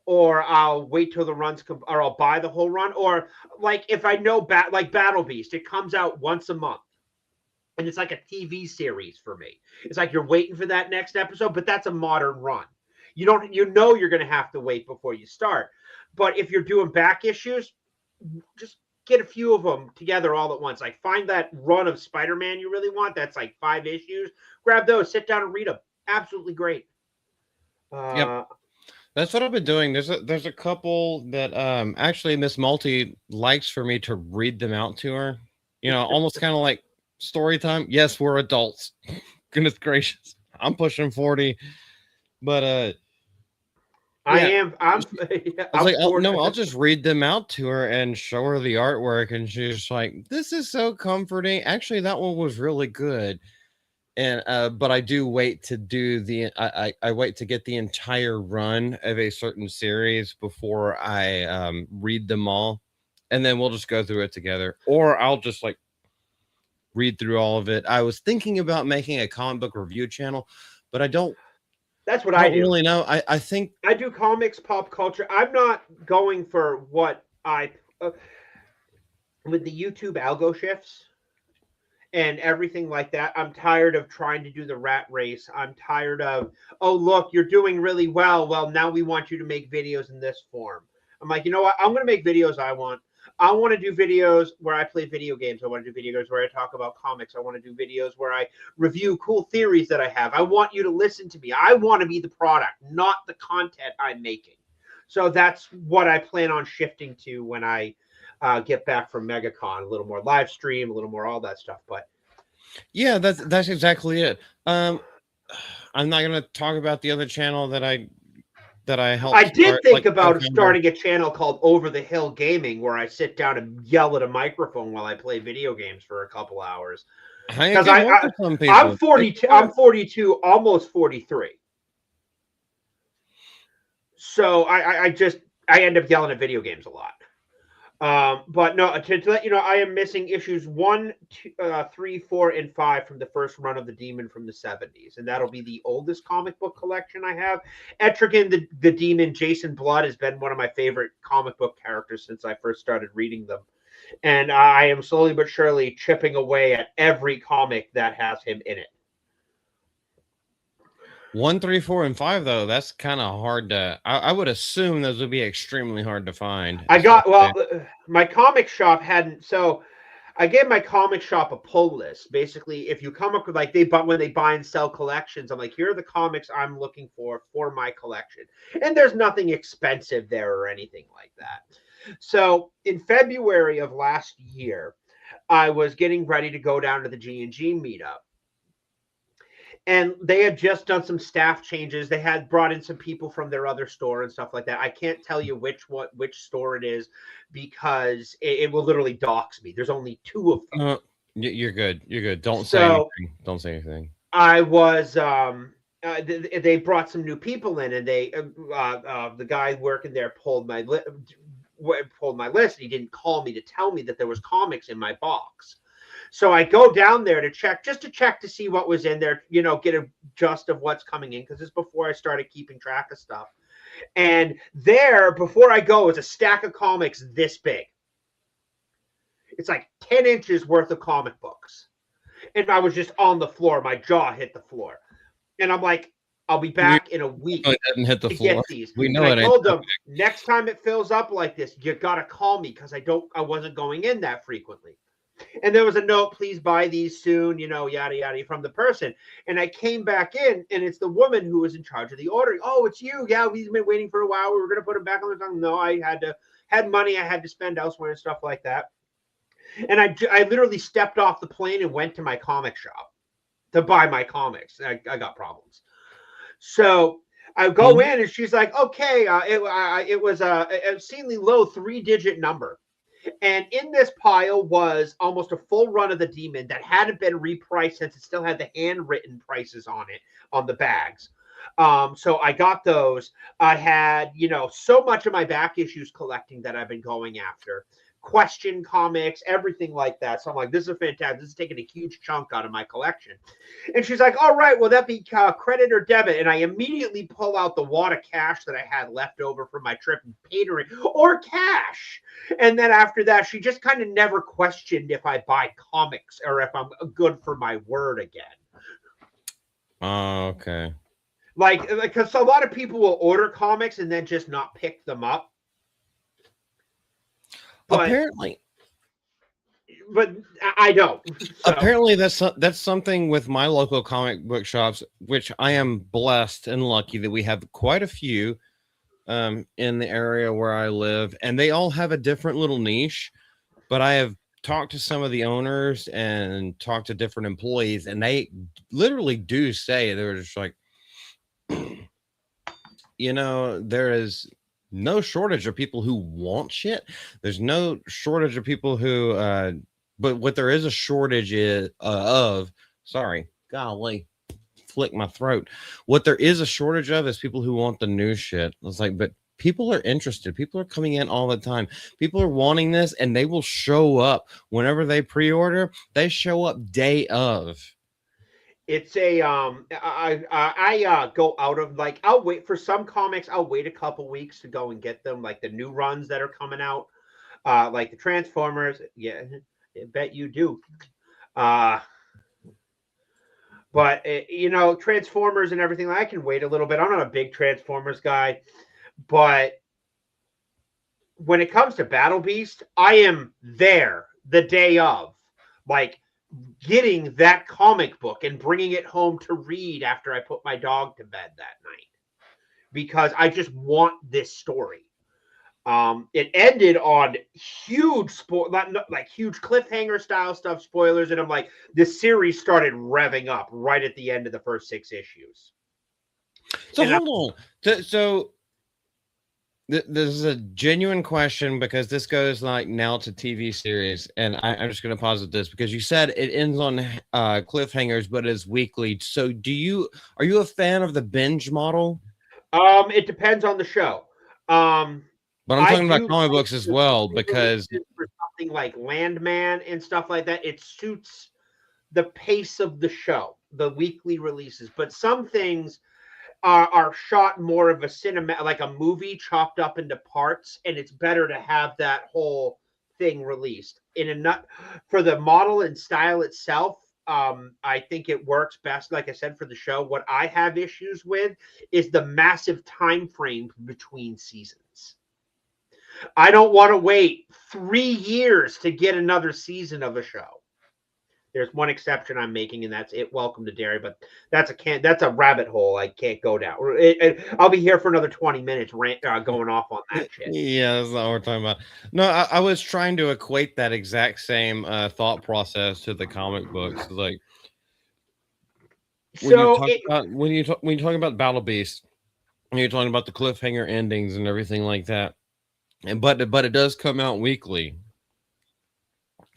or I'll wait till the run's or I'll buy the whole run, or like if I know like Battle Beast, it comes out once a month. And it's like a TV series for me. It's like you're waiting for that next episode, but that's a modern run. You know you're going to have to wait before you start. But if you're doing back issues, just get a few of them together all at once. Like find that run of Spider-Man you really want. That's like 5 issues. Grab those, sit down and read them. Absolutely great. Yep. That's what I've been doing. There's a couple that actually Miss Multi likes for me to read them out to her. Almost kind of like story time. Yes, we're adults. Goodness gracious, I'm pushing 40, but I'm like, I'll just read them out to her and show her the artwork, and she's like, "This is so comforting." Actually, that one was really good. And but I do wait to do I wait to get the entire run of a certain series before I read them all, and then we'll just go through it together, or I'll just like read through all of it. I was thinking about making a comic book review channel, but I don't. That's what I do. Really know. I think I do comics, pop culture. I'm not going for what with the YouTube algo shifts and everything like that. I'm tired of trying to do the rat race. I'm tired of, oh, look, you're doing really well. Well, now we want you to make videos in this form. I'm like, you know what? I'm going to make videos I want. I want to do videos where I play video games. I want to do videos where I talk about comics. I want to do videos where I review cool theories that I have. I want you to listen to me. I want to be the product, not the content I'm making. So that's what I plan on shifting to when I get back from MegaCon. A little more live stream, a little more all that stuff. But yeah, that's exactly it. I'm not going to talk about the other channel that I helped. I did think about starting a channel called Over the Hill Gaming, where I sit down and yell at a microphone while I play video games for a couple hours. Because I'm 42. I'm 42, almost 43. So I end up yelling at video games a lot. But no, to let you know, I am missing issues 1, 2, 3, 4, and 5 from the first run of The Demon from the 70s. And that'll be the oldest comic book collection I have. Etrigan, the Demon, Jason Blood has been one of my favorite comic book characters since I first started reading them. And I am slowly but surely chipping away at every comic that has him in it. 1, 3, 4, and 5, though, that's kind of hard to. I would assume those would be extremely hard to find. My comic shop hadn't. So I gave my comic shop a pull list. Basically, if you come up with when they buy and sell collections, I'm like, here are the comics I'm looking for my collection, and there's nothing expensive there or anything like that. So in February of last year, I was getting ready to go down to the G&G meetup. And they had just done some staff changes. They had brought in some people from their other store and stuff like that. I can't tell you which store it is because it will literally dox me. There's only 2 of them. You're good. You're good. Don't say anything. Don't say anything. I was they brought some new people in, and they the guy working there pulled my list. He didn't call me to tell me that there was comics in my box. So I go down there to check to see what was in there, get a gist of what's coming in, because it's before I started keeping track of stuff. And there, before I go, is a stack of comics this big. It's like 10 inches worth of comic books. And I was just on the floor. My jaw hit the floor. And I'm like, I'll be back in a week to get these. We know I told them, next time it fills up like this, you got to call me, because I wasn't going in that frequently. And there was a note, please buy these soon, yada, yada, from the person. And I came back in, and it's the woman who was in charge of the ordering. Oh, it's you. Yeah, we've been waiting for a while. We were going to put them back on the tongue. No, I had money I had to spend elsewhere and stuff like that. And I literally stepped off the plane and went to my comic shop to buy my comics. I got problems. So I go in, and she's like, okay, it was a obscenely low 3-digit number. And in this pile was almost a full run of the Demon that hadn't been repriced since it still had the handwritten prices on it, on the bags. So I got those. I had, so much of my back issues collecting that I've been going after. Question comics, everything like that. So I'm like, this is fantastic. This is taking a huge chunk out of my collection. And she's like, all right, will that be credit or debit? And I immediately pull out the wad of cash that I had left over from my trip and paid her, or cash. And then after that, she just kind of never questioned if I buy comics or if I'm good for my word again. Oh, okay. Like, because a lot of people will order comics and then just not pick them up. But, apparently, but I don't. So. Apparently, that's something with my local comic book shops, which I am blessed and lucky that we have quite a few in the area where I live, and they all have a different little niche. But I have talked to some of the owners and talked to different employees, and they literally do say they're just like, there is no shortage of people who want shit. There's no shortage of people who, but what there is a shortage of, sorry, golly, flick my throat. What there is a shortage of is people who want the new shit. It's like, but people are interested. People are coming in all the time. People are wanting this, and they will show up whenever they pre-order. They show up day of. It's a I go out of, like, I'll wait for some comics. I'll wait a couple weeks to go and get them, like the new runs that are coming out, like the Transformers. Yeah, I bet you do. But Transformers and everything, I can wait a little bit. I'm not a big Transformers guy, but when it comes to Battle Beast, I am there the day of, like, getting that comic book and bringing it home to read after I put my dog to bed that night, because I just want this story. It ended on huge like huge cliffhanger style stuff, spoilers, and I'm like, this series started revving up right at the end of the first 6 issues. So hold on. So this is a genuine question, because this goes like now to TV series, and I'm just going to pause at this because you said it ends on cliffhangers, but it's weekly. So are you a fan of the binge model? It depends on the show. But I'm talking about comic books as well, because for something like Landman and stuff like that, it suits the pace of the show, the weekly releases. But some things are shot more of a cinema, like a movie chopped up into parts, and it's better to have that whole thing released in a nut. For the model and style itself, I think it works best, like I said, for the show. What I have issues with is the massive time frame between seasons. I don't want to wait 3 years to get another season of a show. There's one exception I'm making, and that's it. Welcome to Derry, but that's a rabbit hole I can't go down. I'll be here for another 20 minutes going off on that shit. Yeah, that's not what we're talking about. No, I was trying to equate that exact same thought process to the comic books. Like, when you talk about Battle Beast, and you're talking about the cliffhanger endings and everything like that, but it does come out weekly,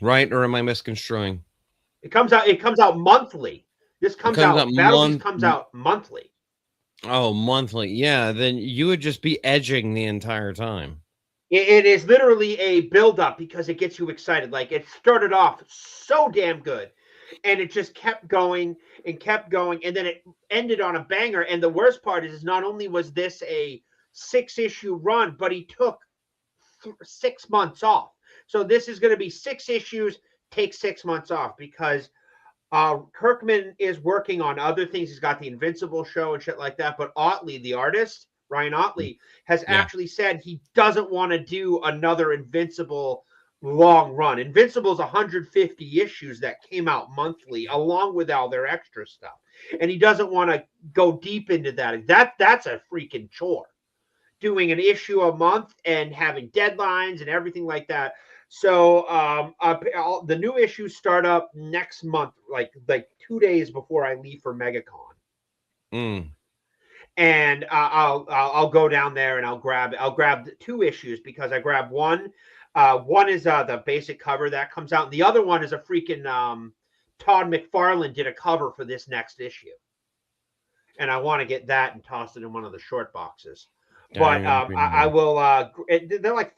right? Or am I misconstruing? It comes out monthly. This comes out Battle Beast comes out monthly. Oh, monthly. Yeah, then you would just be edging the entire time. It is literally a build-up because it gets you excited. Like, it started off so damn good, and it just kept going and kept going, and then it ended on a banger. And the worst part is not only was this a 6-issue run, but he took 6 months off. So this is going to be 6 issues, take 6 months off, because Kirkman is working on other things. He's got the Invincible show and shit like that. But Otley, the artist, Ryan Otley, has actually said he doesn't want to do another Invincible long run. Invincible's 150 issues that came out monthly, along with all their extra stuff. And he doesn't want to go deep into that. That's a freaking chore. Doing an issue a month and having deadlines and everything like that. So the new issues start up next month, like 2 days before I leave for MegaCon. And I'll go down there and I'll grab 2 issues, because I grabbed one. One is the basic cover that comes out, and the other one is a freaking Todd McFarlane did a cover for this next issue, and I want to get that and toss it in one of the short boxes. But I will. They're like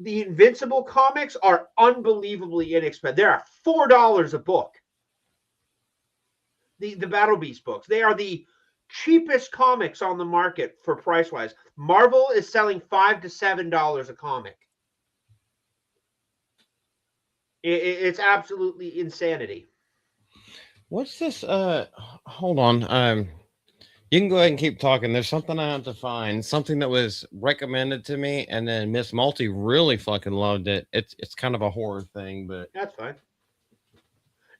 the Invincible comics are unbelievably inexpensive. They are $4 a book. The Battle Beast books. They are the cheapest comics on the market for price wise. Marvel is selling $5 to $7 a comic. It's absolutely insanity. What's this? Hold on. You can go ahead and keep talking. There's something I have to find. Something that was recommended to me, and then Miss Multi really fucking loved it. It's kind of a horror thing, but that's fine.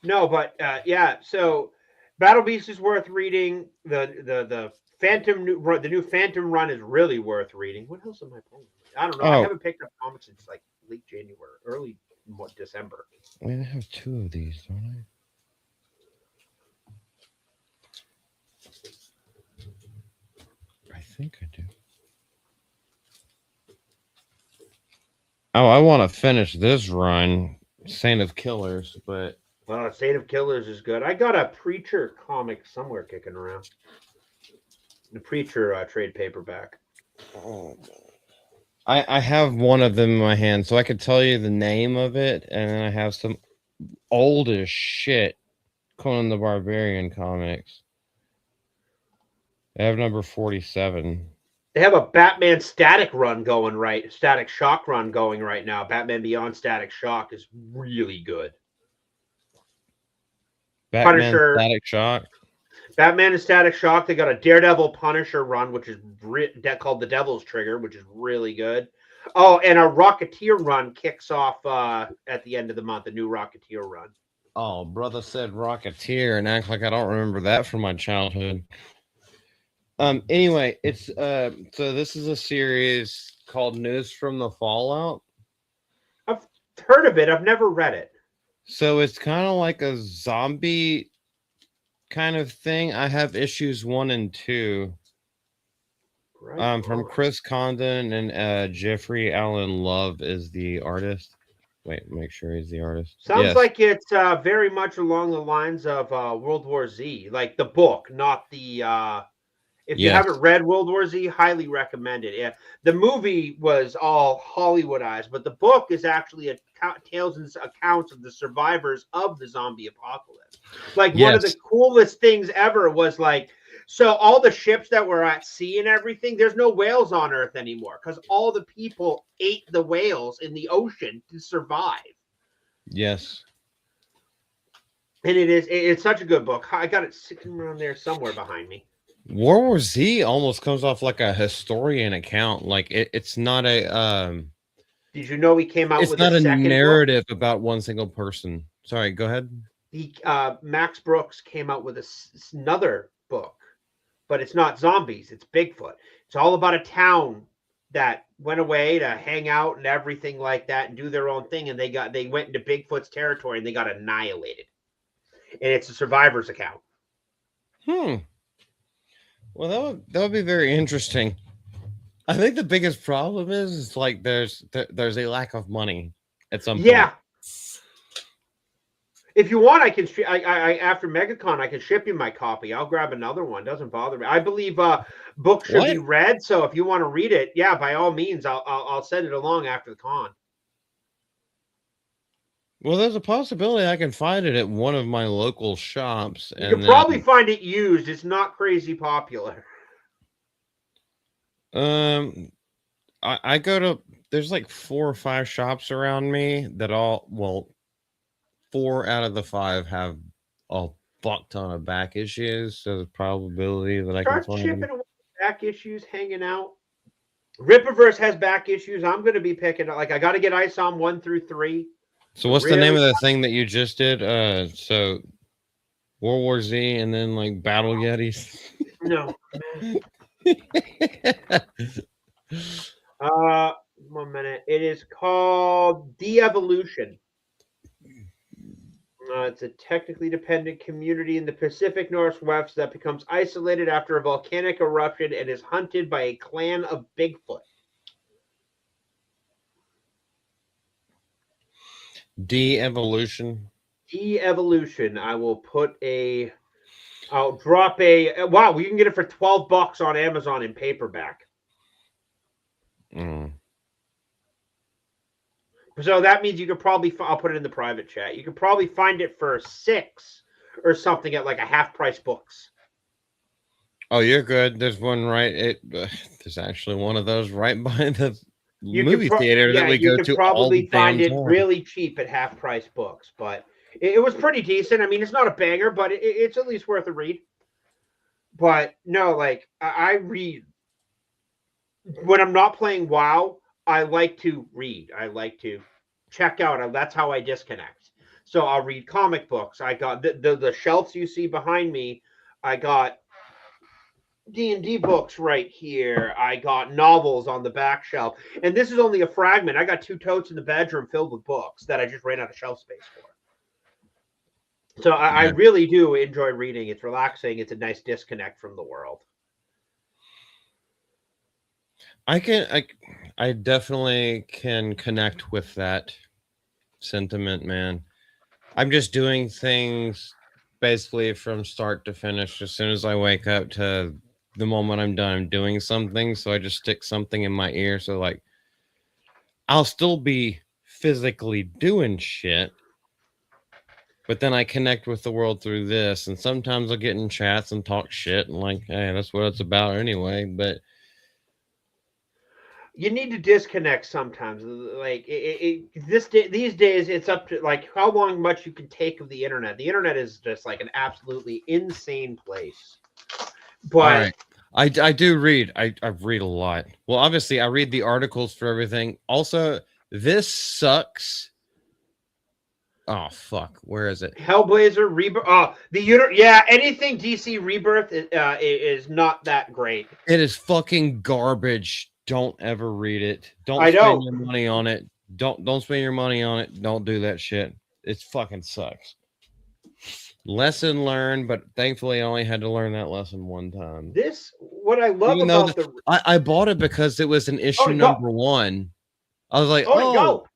No, but yeah. So Battle Beast is worth reading. The new Phantom run is really worth reading. What else am I playing? I don't know. I haven't picked up comics since like late January, early December. I have 2 of these, don't I? I think I do. Oh, I want to finish this run, Saint of Killers, but Saint of Killers is good. I got a Preacher comic somewhere kicking around. The Preacher trade paperback. Oh, I have one of them in my hand, so I could tell you the name of it, and then I have some old as shit Conan the Barbarian comics. They have number 47. They have a Batman Static run going Static Shock run going right now. Batman Beyond Static Shock is really good. Batman Punisher, Static Shock. Batman and Static Shock. They got a Daredevil Punisher run, which is called the Devil's Trigger, which is really good. Oh, and a Rocketeer run kicks off at the end of the month. A new Rocketeer run. Oh, brother said Rocketeer and act like I don't remember that from my childhood. Anyway, it's so this is a series called News from the Fallout. I've heard of it. I've never read it. So it's kind of like a zombie kind of thing. I have issues 1 and 2. Right. From Chris Condon and Jeffrey Allen Love is the artist. Wait, make sure he's the artist. Sounds like it's very much along the lines of World War Z, like the book, not the. If you haven't read World War Z, highly recommend it. Yeah, the movie was all Hollywoodized, but the book is actually tales and accounts of the survivors of the zombie apocalypse. Like one of the coolest things ever was like, so all the ships that were at sea and everything, there's no whales on Earth anymore because all the people ate the whales in the ocean to survive. Yes. And it's such a good book. I got it sitting around there somewhere behind me. World War Z almost comes off like a historian account. Like it's not a. Did you know he came out? It's with not a narrative book? About one single person. Sorry, go ahead. Max Brooks came out with another book, but it's not zombies. It's Bigfoot. It's all about a town that went away to hang out and everything like that and do their own thing, and they went into Bigfoot's territory and they got annihilated. And it's a survivor's account. Well, that would be very interesting. I think the biggest problem is like there's a lack of money at some point. Yeah. If you want, I can. I after MegaCon, I can ship you my copy. I'll grab another one. Doesn't bother me. I believe books should be read. So if you want to read it, yeah, by all means, I'll send it along after the con. Well, there's a possibility I can find it at one of my local shops. You can probably find it used. It's not crazy popular. I go to, there's like 4 or 5 shops around me that 4 out of the 5 have a fuck ton of back issues. So the probability that I can find shipping away back issues hanging out Rippaverse has back issues. I'm going to be picking up. Like, I got to get ISOM 1 through 3. So what's the name of the thing that you just did? So World War Z and then like Battle Yetis. No. 1 minute. It is called De-Evolution. It's a technically dependent community in the Pacific Northwest that becomes isolated after a volcanic eruption and is hunted by a clan of Bigfoot. De-Evolution. De-Evolution. I'll drop a. Wow, we can get it for $12 on Amazon in paperback. So that means you could probably. I'll put it in the private chat. You could probably find it for $6 or something at like a half price books. Oh, you're good. There's one right. There's actually one of those right by the movie theater that we go to. You could probably find it time. really cheap at half price books, but it was pretty decent. I mean, it's not a banger, but it's at least worth a read. But no, like I read when I'm not playing WoW. I like to read. I like to check out. That's how I disconnect. So I'll read comic books. I got the shelves you see behind me. I got D&D books right here. I got novels on the back shelf. And this is only a fragment. I got 2 totes in the bedroom filled with books that I just ran out of shelf space for. So I really do enjoy reading. It's relaxing. It's a nice disconnect from the world. I definitely can connect with that sentiment, man. I'm just doing things basically from start to finish. As soon as I wake up to the moment I'm done, I'm doing something. So I just stick something in my ear. So like, I'll still be physically doing shit, but then I connect with the world through this. And sometimes I'll get in chats and talk shit and like, hey, that's what it's about anyway. But you need to disconnect sometimes. Like these days, it's up to like how much you can take of the internet. The internet is just like an absolutely insane place. But I do read. I read a lot. Well, obviously, I read the articles for everything. Also, this sucks. Oh fuck! Where is it? Hellblazer Rebirth. Oh, yeah, anything DC Rebirth is not that great. It is fucking garbage. Don't ever read it. Don't spend your money on it. Don't spend your money on it. Don't do that shit. It fucking sucks. Lesson learned, but thankfully I only had to learn that lesson one time. What I love about I bought it because it was an issue number 1. I was like, go.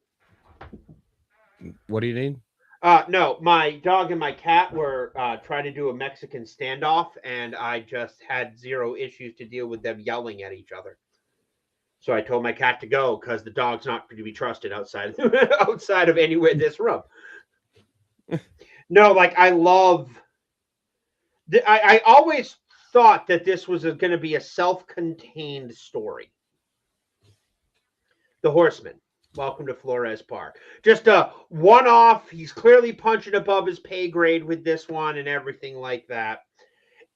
What do you need? No, my dog and my cat were trying to do a Mexican standoff, and I just had 0 issues to deal with them yelling at each other. So I told my cat to go because the dog's not going to be trusted outside of anywhere in this room. No, like I always thought that this was going to be a self-contained story. The Horseman. Welcome to Flores Park. Just a one-off. He's clearly punching above his pay grade with this one and everything like that.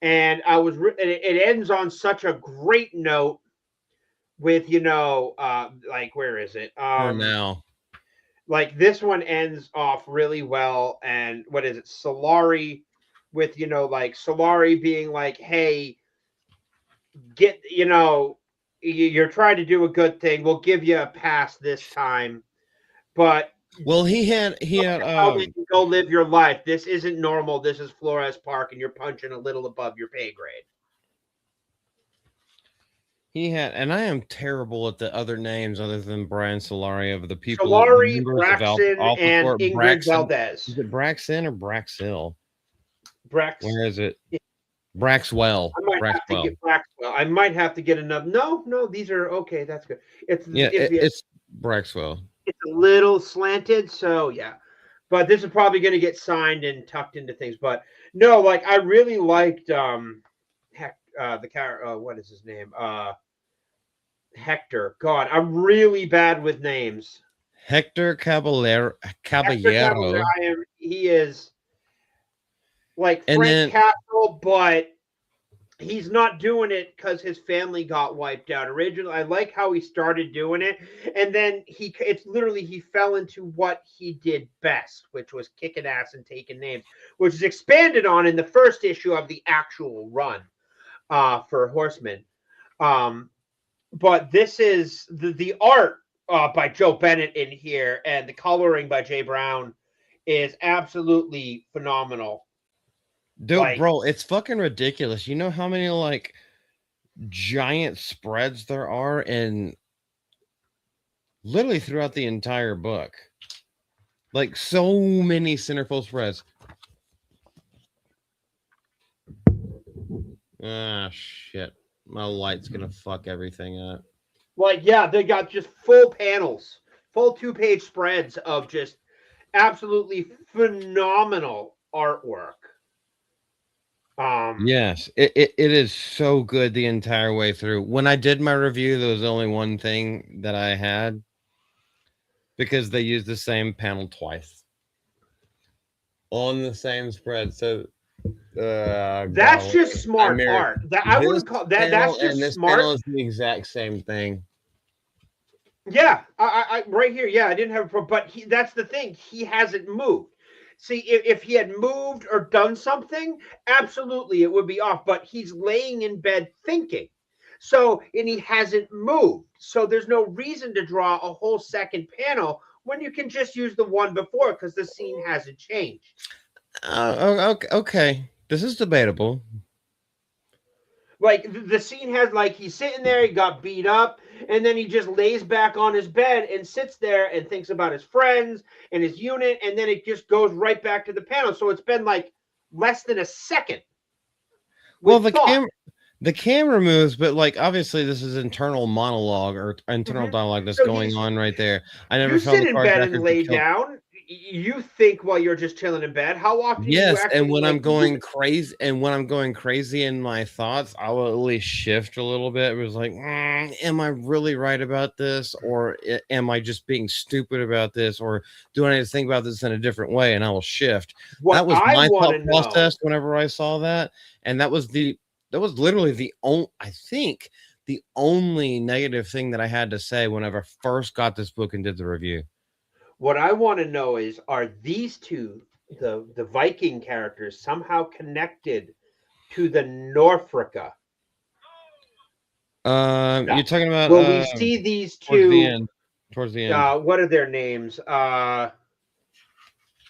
And it ends on such a great note with, like, where is it? For now. Like this one ends off really well. And what is it? Solari with, like Solari being like, hey, you're trying to do a good thing. We'll give you a pass this time. But he had go live your life. This isn't normal. This is Flores Park and you're punching a little above your pay grade. He had, and I am terrible at the other names other than Brian Solari of the people. Solari, Braxton, and Ingrid Valdez. Is it Braxton or Braxil? Where is it? Braxwell. I might have to get another. No, these are okay. That's good. It's Braxwell. It's a little slanted, so yeah. But this is probably going to get signed and tucked into things. But no, like I really liked the character. What is his name? Hector. God, I'm really bad with names. Hector Caballero. He is like Frank Castle, but he's not doing it because his family got wiped out. Originally, I like how he started doing it, and then it's literally he fell into what he did best, which was kicking ass and taking names, which is expanded on in the first issue of the actual run for Horseman. But this is the art by Joe Bennett in here, and the coloring by Jay Brown is absolutely phenomenal. Dude, Like, bro, it's fucking ridiculous. You know how many like giant spreads there are in literally throughout the entire book? Like so many centerfold spreads. Ah, shit. My light's gonna fuck everything up. Like, yeah, they got just full panels, full 2-page spreads of just absolutely phenomenal artwork. Yes, it is so good the entire way through. When I did my review, there was only one thing that I had because they used the same panel twice on the same spread. So that's just smart art. That I wouldn't call that. That's just this smart. panel is the exact same thing. Yeah, I right here. Yeah, I didn't have a problem, but that's the thing. He hasn't moved. See, if he had moved or done something, absolutely it would be off. But he's laying in bed thinking. So, and he hasn't moved. So there's no reason to draw a whole second panel when you can just use the one before because the scene hasn't changed. Okay. This is debatable. Like the scene has like he's sitting there, he got beat up, and then he just lays back on his bed and sits there and thinks about his friends and his unit, and then it just goes right back to the panel. So it's been like less than a second. Well, the camera moves, but like obviously this is internal monologue or internal dialogue that's going on right there. I never you felt sit in bed and lay down. You think while you're just chilling in bed. How often? Yes, do you and when I'm going crazy, in my thoughts, I will at least shift a little bit. It was like, am I really right about this, or am I just being stupid about this, or do I need to think about this in a different way? And I will shift. That was my thought process whenever I saw that, and that was literally the only, I think, the only negative thing that I had to say whenever I first got this book and did the review. What I want to know is, are these two, the Viking characters, somehow connected to the Norfrika? You're talking about will we see these two towards the end? What are their names?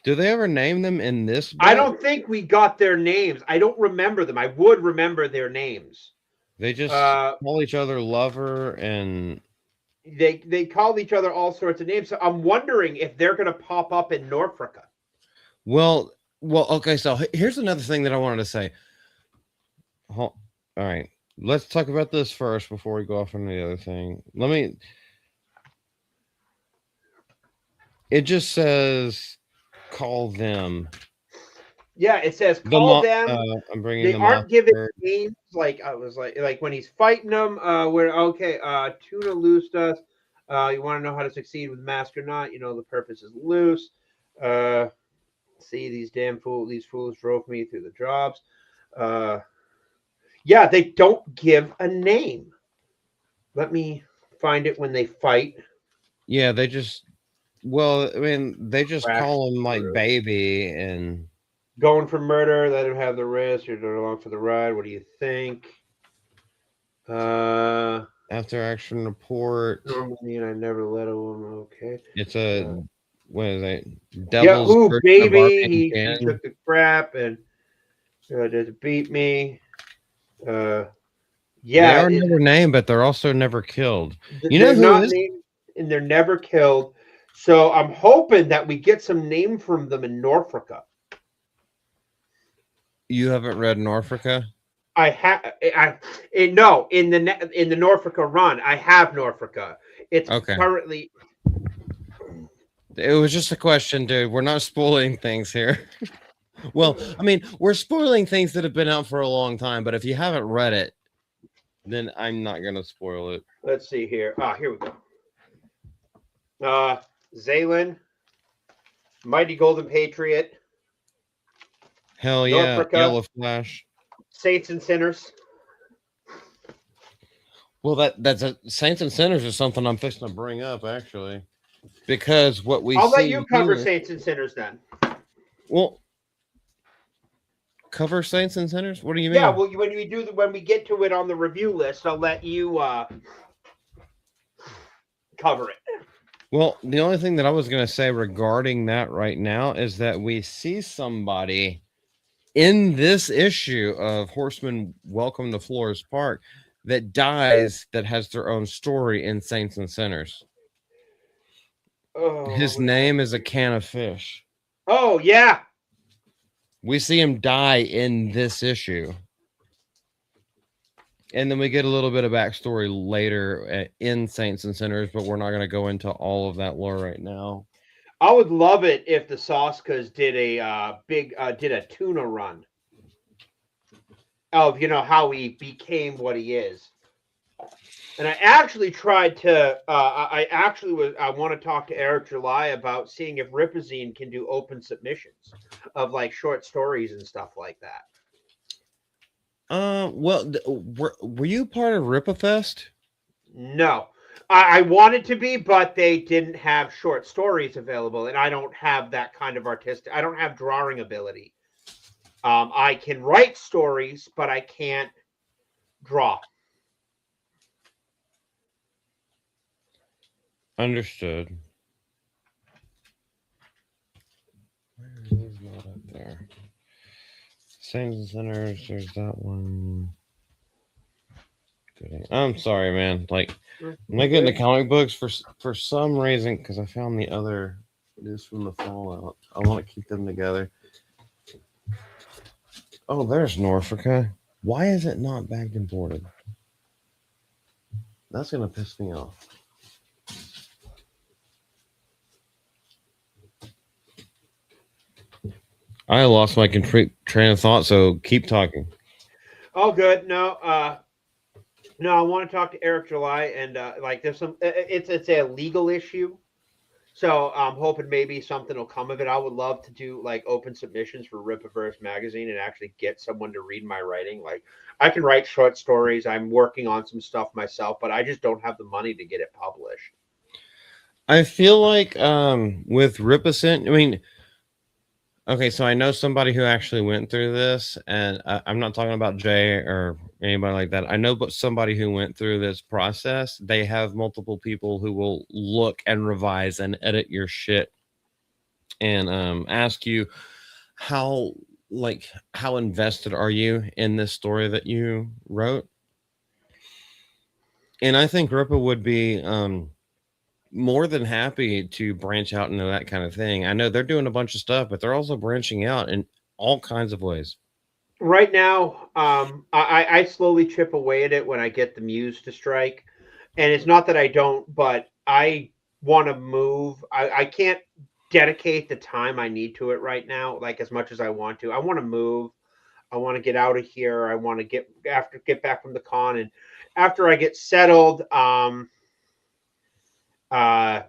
Do they ever name them in this book? I don't think we got their names. I don't remember them. I would remember their names. They just call each other lover, and they call each other all sorts of names. So I'm wondering if they're going to pop up in Norfrika. Well, okay. So here's another thing that I wanted to say. All right, let's talk about this first before we go off on the other thing. It just says call them. Yeah, it says call them. I'm bringing they them aren't given names. Like I was like when he's fighting them. We're okay. Tuna loosed us. You want to know how to succeed with mask or not? You know the purpose is loose. See these fools drove me through the jobs. Yeah, they don't give a name. Let me find it when they fight. Yeah, they just. Well, I mean, they just call him like baby and going for murder. Let him have the risk. You're going along for the ride. What do you think? After action report. Normally, I never let him. Okay. It's a what is it? Devil's baby. He took the crap and just beat me. Yeah, they are never named, but they're also never killed. You know who is? And they're never killed. So I'm hoping that we get some name from them in Norfrika. You haven't read Norfrika? I have. No, in the Norfrika run, I have Norfrika. It's currently. It was just a question, dude. We're not spoiling things here. Well, I mean, we're spoiling things that have been out for a long time, but if you haven't read it, then I'm not gonna spoil it. Let's see here. Here we go. Zaylin, Mighty Golden Patriot. Hell yeah, Norfrika, Yellow Flash. Saints and Sinners. Well, that's Saints and Sinners is something I'm fixing to bring up actually, because what we I'll let you see cover here. Saints and Sinners then. Well, cover Saints and Sinners. What do you Yeah, mean? well, when we get to it on the review list, I'll let you cover it. Well, the only thing that I was going to say regarding that right now is that we see somebody in this issue of Horseman Welcome to Flores Park that dies that has their own story in Saints and Sinners. His Oh, name is a can of fish. oh yeah. We see him die in this issue. And then we get a little bit of backstory later in Saints and Sinners, but we're not going to go into all of that lore right now. I would love it if the Soskas did a did a tuna run of how he became what he is. And I actually tried to. I want to talk to Eric July about seeing if Ripazine can do open submissions of like short stories and stuff like that. Well, were you part of Rippaverse? No, I wanted to be, but they didn't have short stories available, and I don't have that kind of artistic. I don't have drawing ability. I can write stories, but I can't draw. Understood. Where is these not up there? Saints and Sinners, there's that one. I'm sorry, man. Like, I'm not getting the comic books for some reason because I found the other news from the Fallout. I want to keep them together. Oh, there's Norfolka. Why is it not bagged and boarded? That's gonna piss me off. I lost my complete train of thought, so keep talking. Oh, good. No, no, I want to talk to Eric July, and like there's some. It's a legal issue, so I'm hoping maybe something will come of it. I would love to do like open submissions for Rippaverse magazine and actually get someone to read my writing. Like I can write short stories. I'm working on some stuff myself, but I just don't have the money to get it published. I feel like with Rippercent, I mean, okay, so I know somebody who actually went through this, and I'm not talking about Jay or anybody like that. I know, but somebody who went through this process. They have multiple people who will look and revise and edit your shit, and ask you how how invested are you in this story that you wrote. And I think Ripper would be more than happy to branch out into that kind of thing. I know they're doing a bunch of stuff, but they're also branching out in all kinds of ways. Right now, I slowly chip away at it when I get the muse to strike, and it's not that I don't, but I want to move. I can't dedicate the time I need to it right now, like as much as I want to. I want to move. I want to get out of here. I want to get back from the con, and after I get settled, uh,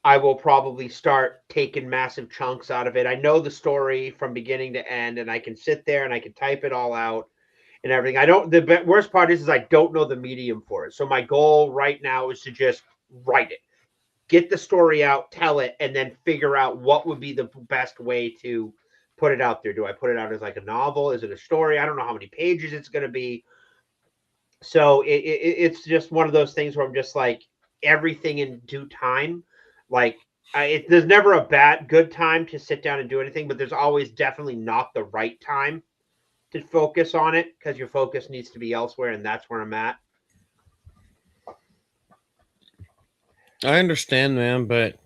I will probably start taking massive chunks out of it. I know the story from beginning to end, and I can sit there and I can type it all out and everything. I don't. The worst part is I don't know the medium for it. So my goal right now is to just write it, get the story out, tell it, and then figure out what would be the best way to put it out there. Do I put it out as like a novel? Is it a story? I don't know how many pages it's going to be. So it's just one of those things where I'm just like everything in due time. Like there's never a good time to sit down and do anything, but there's always definitely not the right time to focus on it because your focus needs to be elsewhere, and that's where I'm at. I understand, man, but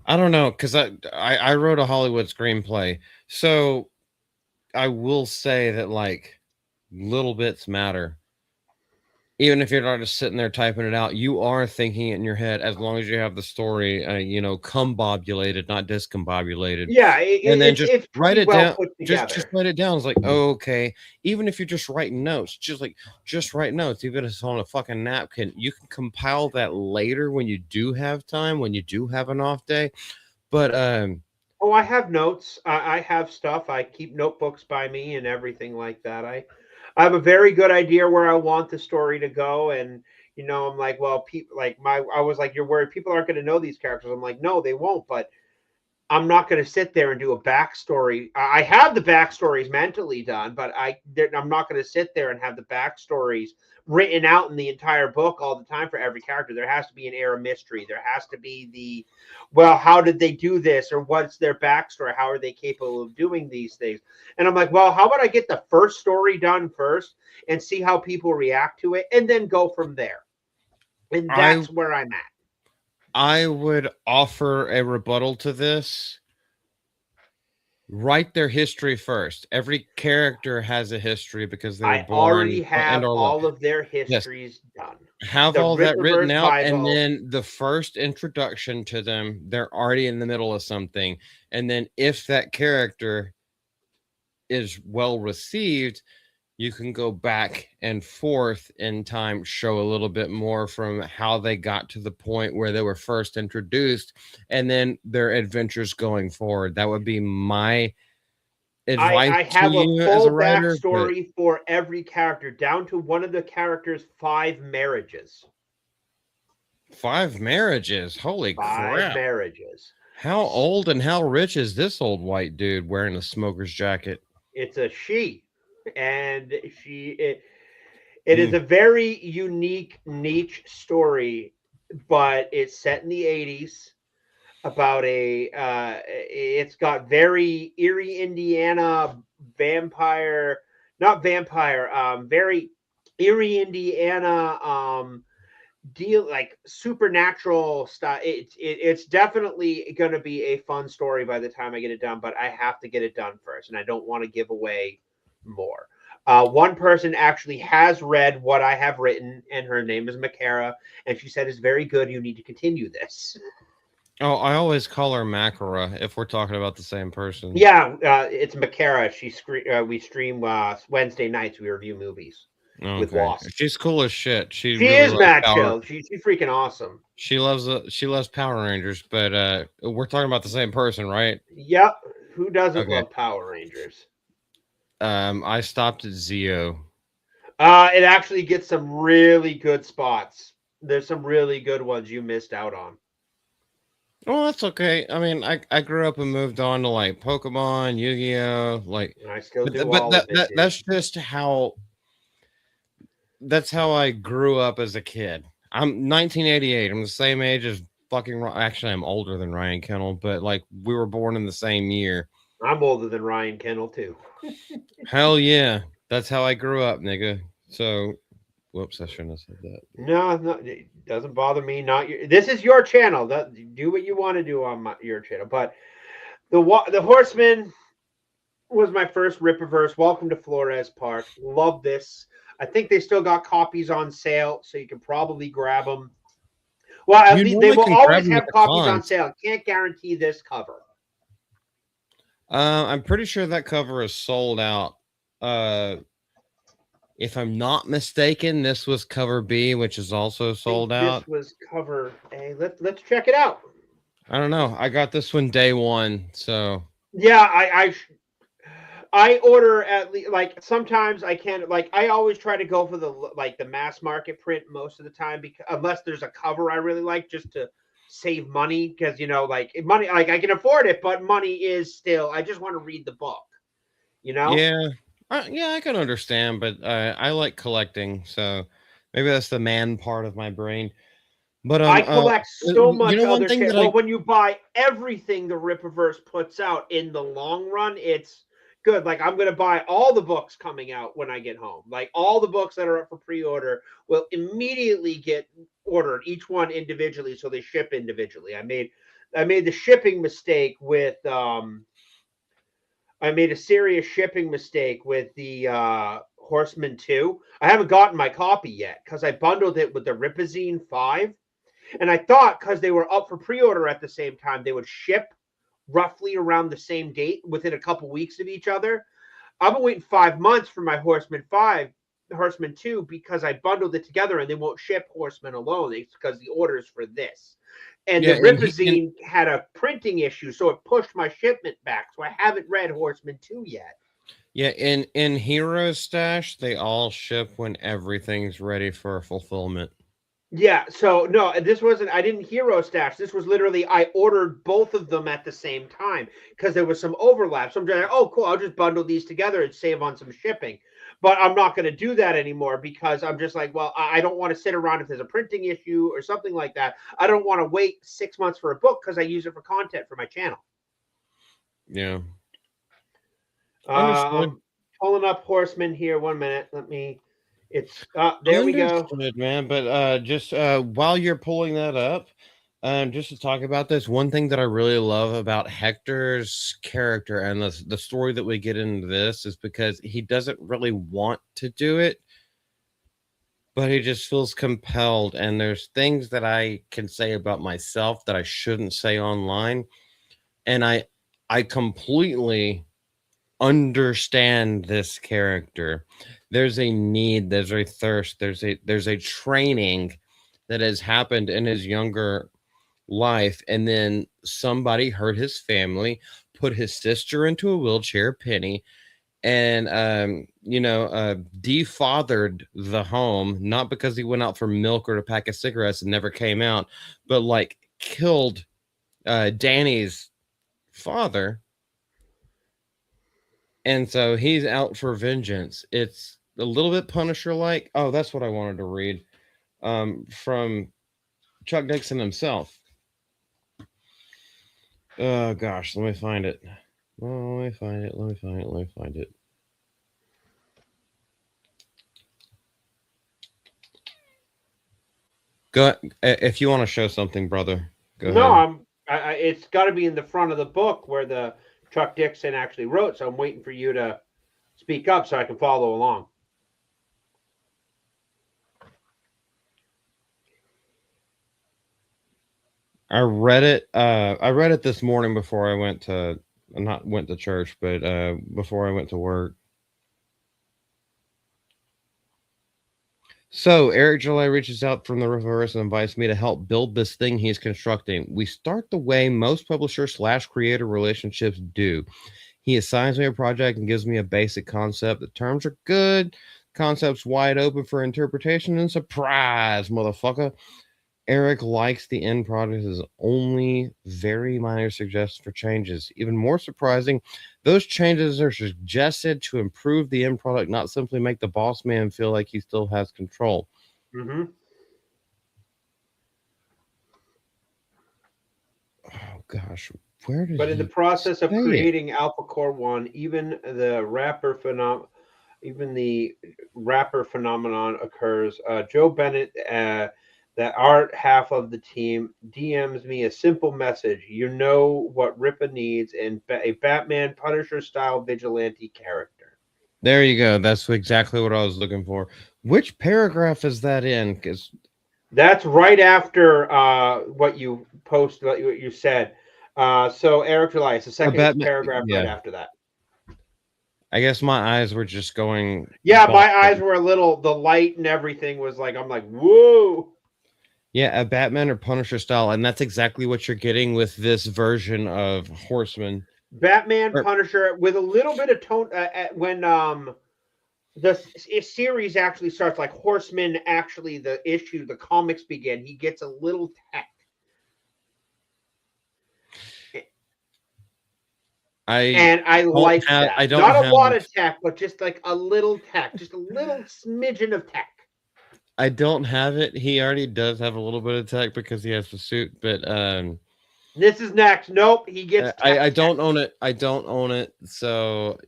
I don't know because I wrote a Hollywood screenplay, so I will say that like little bits matter. Even if you're not just sitting there typing it out, you are thinking it in your head as long as you have the story, combobulated, not discombobulated. Yeah, And then just it's write pretty it well down. put Just together. just write it down. It's like, oh, okay. Even if you're just writing notes, just write notes. Even if it's on a fucking napkin, you can compile that later when you do have time, when you do have an off day. But Oh, I have notes. I have stuff. I keep notebooks by me and everything like that. I have a very good idea where I want the story to go, and I'm like, well, people like I was like, you're worried people aren't going to know these characters. I'm like, no, they won't, but I'm not going to sit there and do a backstory. I have the backstories mentally done, but I'm not going to sit there and have the backstories written out in the entire book all the time for every character. There has to be an air of mystery. There has to be how did they do this, or what's their backstory? How are they capable of doing these things? And I'm like, well, how about I get the first story done first and see how people react to it, and then go from there. And that's where I'm at. I would offer a rebuttal to this. Write their history first. Every character has a history because they were born. I already have all of their histories done. Have all that written out, and then the first introduction to them, they're already in the middle of something. And then if that character is well received, you can go back and forth in time, show a little bit more from how they got to the point where they were first introduced, and then their adventures going forward. That would be my advice. I have a full backstory for every character, down to one of the characters' 5 marriages. 5 marriages? Holy crap. 5 marriages. How old and how rich is this old white dude wearing a smoker's jacket? It's a she. And it is a very unique niche story, but it's set in the 80s about it's got very Erie, Indiana very Erie, Indiana deal like supernatural stuff. It's definitely going to be a fun story by the time I get it done, but I have to get it done first, and I don't want to give away more. One person actually has read what I have written, and her name is Makara, and she said it's very good. You need to continue this. Oh, I always call her Makara if we're talking about the same person. Yeah, it's Makara. We stream Wednesday nights. We review movies with Wasp. She's cool as shit. She really is mad chill. She's freaking awesome. She loves Power Rangers, but we're talking about the same person, right? Yep. Who doesn't love Power Rangers? I stopped at Zeo. It actually gets some really good spots. There's some really good ones you missed out on. Well, that's okay. I mean, I grew up and moved on to like Pokemon, Yu-Gi-Oh, like. I still do. That's just how. That's how I grew up as a kid. I'm 1988. I'm the same age as fucking. Actually, I'm older than Ryan Kennel, but like we were born in the same year. I'm older than Ryan Kennel too. Hell yeah, that's how I grew up, nigga. So, whoops, I shouldn't have said that. No, it doesn't bother me. This is your channel. Do what you want to do on your channel. But the Horseman was my first Rippaverse. Welcome to Flores Park. Love this. I think they still got copies on sale, so you can probably grab them. Well, they will always have copies on sale. Can't guarantee this cover. I'm pretty sure that cover is sold out. If I'm not mistaken, this was cover B, which is also sold out. This was cover A. Let's check it out. I don't know. I got this one day one, so yeah, I order at least, like, sometimes I can't, like, I always try to go for the mass market print most of the time, because unless there's a cover I really like, just to save money, because money, like, I can afford it, but money is still, I just want to read the book, yeah, I can understand, but I like collecting, so maybe that's the man part of my brain. But I collect so much other shit. Well, when you buy everything the Rippaverse puts out in the long run, it's good. Like, I'm going to buy all the books coming out when I get home. Like, all the books that are up for pre-order will immediately get ordered, each one individually, so they ship individually. I made the shipping mistake with I made a serious shipping mistake with the Horseman 2. I haven't gotten my copy yet because I bundled it with the Ripazine 5. And I thought, because they were up for pre-order at the same time, they would ship roughly around the same date, within a couple weeks of each other. I've been waiting 5 months for my Horseman 2, because I bundled it together, and they won't ship Horseman alone. It's because the order's for this. And the Ripazine had a printing issue, so it pushed my shipment back. So I haven't read Horseman 2 yet. Yeah, in Hero Stash, they all ship when everything's ready for fulfillment. Yeah, so no, this wasn't. I didn't hero stash. This was literally I ordered both of them at the same time because there was some overlap. So I'm just like, oh, cool. I'll just bundle these together and save on some shipping. But I'm not going to do that anymore because I'm just like, well, I don't want to sit around if there's a printing issue or something like that. I don't want to wait 6 months for a book because I use it for content for my channel. Yeah. Understood. I'm pulling up Horseman here. 1 minute. Let me. It's there we go. Understood, man. But just while you're pulling that up, just to talk about this, one thing that I really love about Hector's character and the story that we get into this is because he doesn't really want to do it, but he just feels compelled. And there's things that I can say about myself that I shouldn't say online, and I completely understand this character. There's a need, there's a thirst, there's a training that has happened in his younger life, and then somebody hurt his family, put his sister into a wheelchair, Penny, and defathered the home, not because he went out for milk or a pack of cigarettes and never came out, but like killed Danny's father. And so he's out for vengeance. It's a little bit Punisher like. Oh, that's what I wanted to read from Chuck Dixon himself. Oh, gosh. Let me find it. Oh, let me find it. Let me find it. Let me find it. Go if you want to show something, brother. Go No, ahead. it's got to be in the front of the book where the Chuck Dixon actually wrote. So I'm waiting for you to speak up so I can follow along. I read it. I read it this morning before I went to not went to church, but before I went to work. So Eric July reaches out from the Rippaverse and invites me to help build this thing he's constructing. We start the way most publisher/creator relationships do. He assigns me a project and gives me a basic concept. The terms are good, concepts wide open for interpretation, and surprise, motherfucker. Eric likes the end product as only very minor suggestions for changes. Even more surprising, those changes are suggested to improve the end product, not simply make the boss man feel like he still has control. Mm-hmm. Oh gosh, where did But in the he process of say it? creating Alpha Core One, even the rapper phenomenon occurs. Joe Bennett, the art half of the team, DMs me a simple message. You know what Rippa needs, and a Batman Punisher style vigilante character. There you go. That's exactly what I was looking for. Which paragraph is that in? Because That's right after what you posted, what you said. So Eric Elias, the second Batman, paragraph right yeah. after that. I guess my eyes were just going. Yeah, my eyes were a little. The light and everything was like, I'm like, whoa. Yeah, a Batman or Punisher style, and that's exactly what you're getting with this version of Horseman. Batman, Or, Punisher, with a little bit of tone. When the series actually starts, like Horseman, actually the comics begin. He gets a little tech. I like that. I don't Not a have. lot of tech, but just like a little tech, just a little smidgen of tech. I don't have it. He already does have a little bit of tech because he has the suit, but This is next. Nope, he gets. I don't own it. I don't own it. So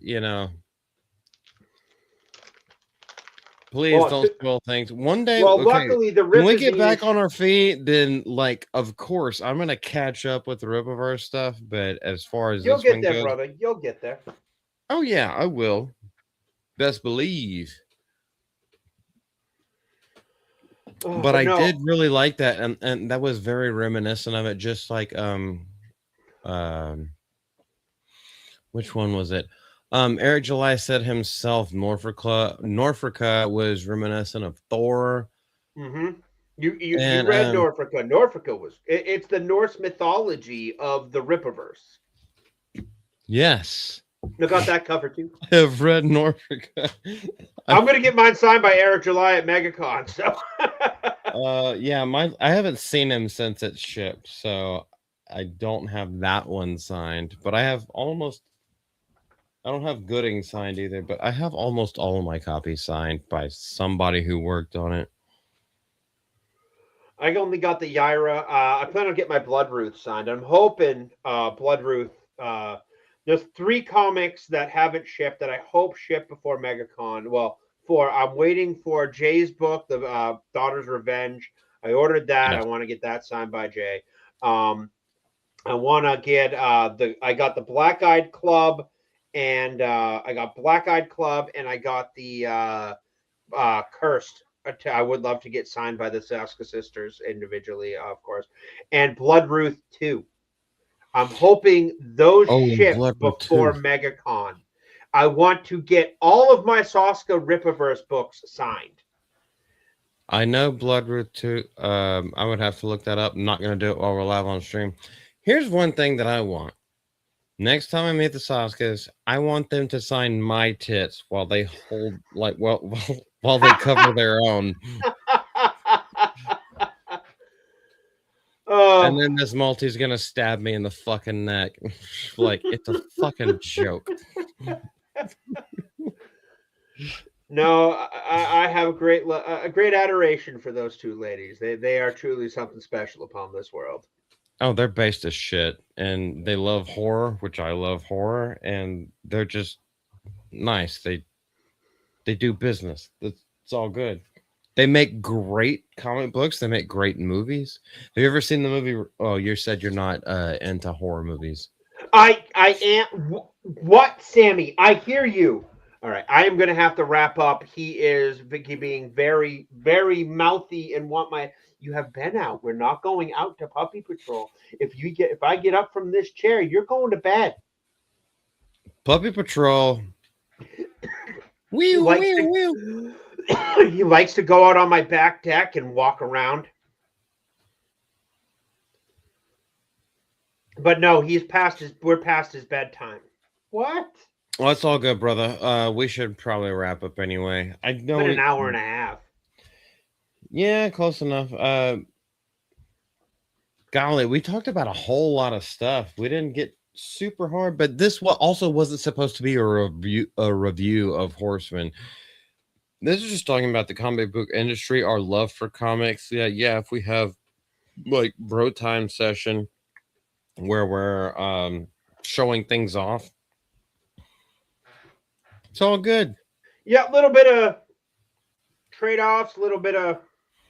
please don't spoil things. One day, well, okay, luckily the when we get back on our feet, then like of course I'm gonna catch up with the Rippaverse stuff. But as far as you'll this get one there, goes, brother. You'll get there. oh yeah, I will. Best believe. But I did really like that, and that was very reminiscent of it. Just like which one was it? Eric July said himself, Norfolka was reminiscent of Thor. Mm-hmm. You read Norfolka. Norfolka it's the Norse mythology of the Rippaverse. Yes. I got that covered too. I have read Norfolk. I'm gonna get mine signed by Eric July at MegaCon. So, Yeah, I haven't seen him since it shipped, so I don't have that one signed. But I have almost. I don't have Gooding signed either, but I have almost all of my copies signed by somebody who worked on it. I only got the Yaira. I plan on getting my Bloodruth signed. I'm hoping Bloodruth. There's 3 comics that haven't shipped that I hope ship before MegaCon. Well, I'm waiting for Jay's book, the Daughter's Revenge. I ordered that. Yes. I want to get that signed by Jay. I want to get I got the Black Eyed Club, and I got Black Eyed Club, and I got the Cursed. I would love to get signed by the Saska sisters individually, of course, and Bloodruth 2. I'm hoping those ship before MegaCon. I want to get all of my Saska Rippaverse books signed. I know Bloodroot 2. I would have to look that up. I'm not going to do it while we're live on stream. Here's one thing that I want. Next time I meet the Saskas, I want them to sign my tits while they hold, like, while they cover their own. And then this Maltese gonna stab me in the fucking neck. Like, it's a fucking joke. No, I have a great adoration for those 2 ladies. They are truly something special upon this world. Oh, they're based as shit, and they love horror, which I love horror, and they're just nice. They do business. It's all good. They make great comic books. They make great movies. Have you ever seen the movie? Oh, you said you're not into horror movies. I am. What, Sammy? I hear you. All right, I am going to have to wrap up. He is being very, very mouthy and want my. You have been out. We're not going out to Puppy Patrol. If I get up from this chair, you're going to bed. Puppy Patrol. He likes to go out on my back deck and walk around. But no, we're past his bedtime. What? Well, it's all good, brother. We should probably wrap up anyway. I know it's been an hour and a half. Yeah, close enough. Golly, we talked about a whole lot of stuff. We didn't get super hard, but this also wasn't supposed to be a review of Horseman. This is just talking about the comic book industry, our love for comics. Yeah. If we have like bro time session where we're showing things off, it's all good. Yeah, a little bit of trade-offs, a little bit of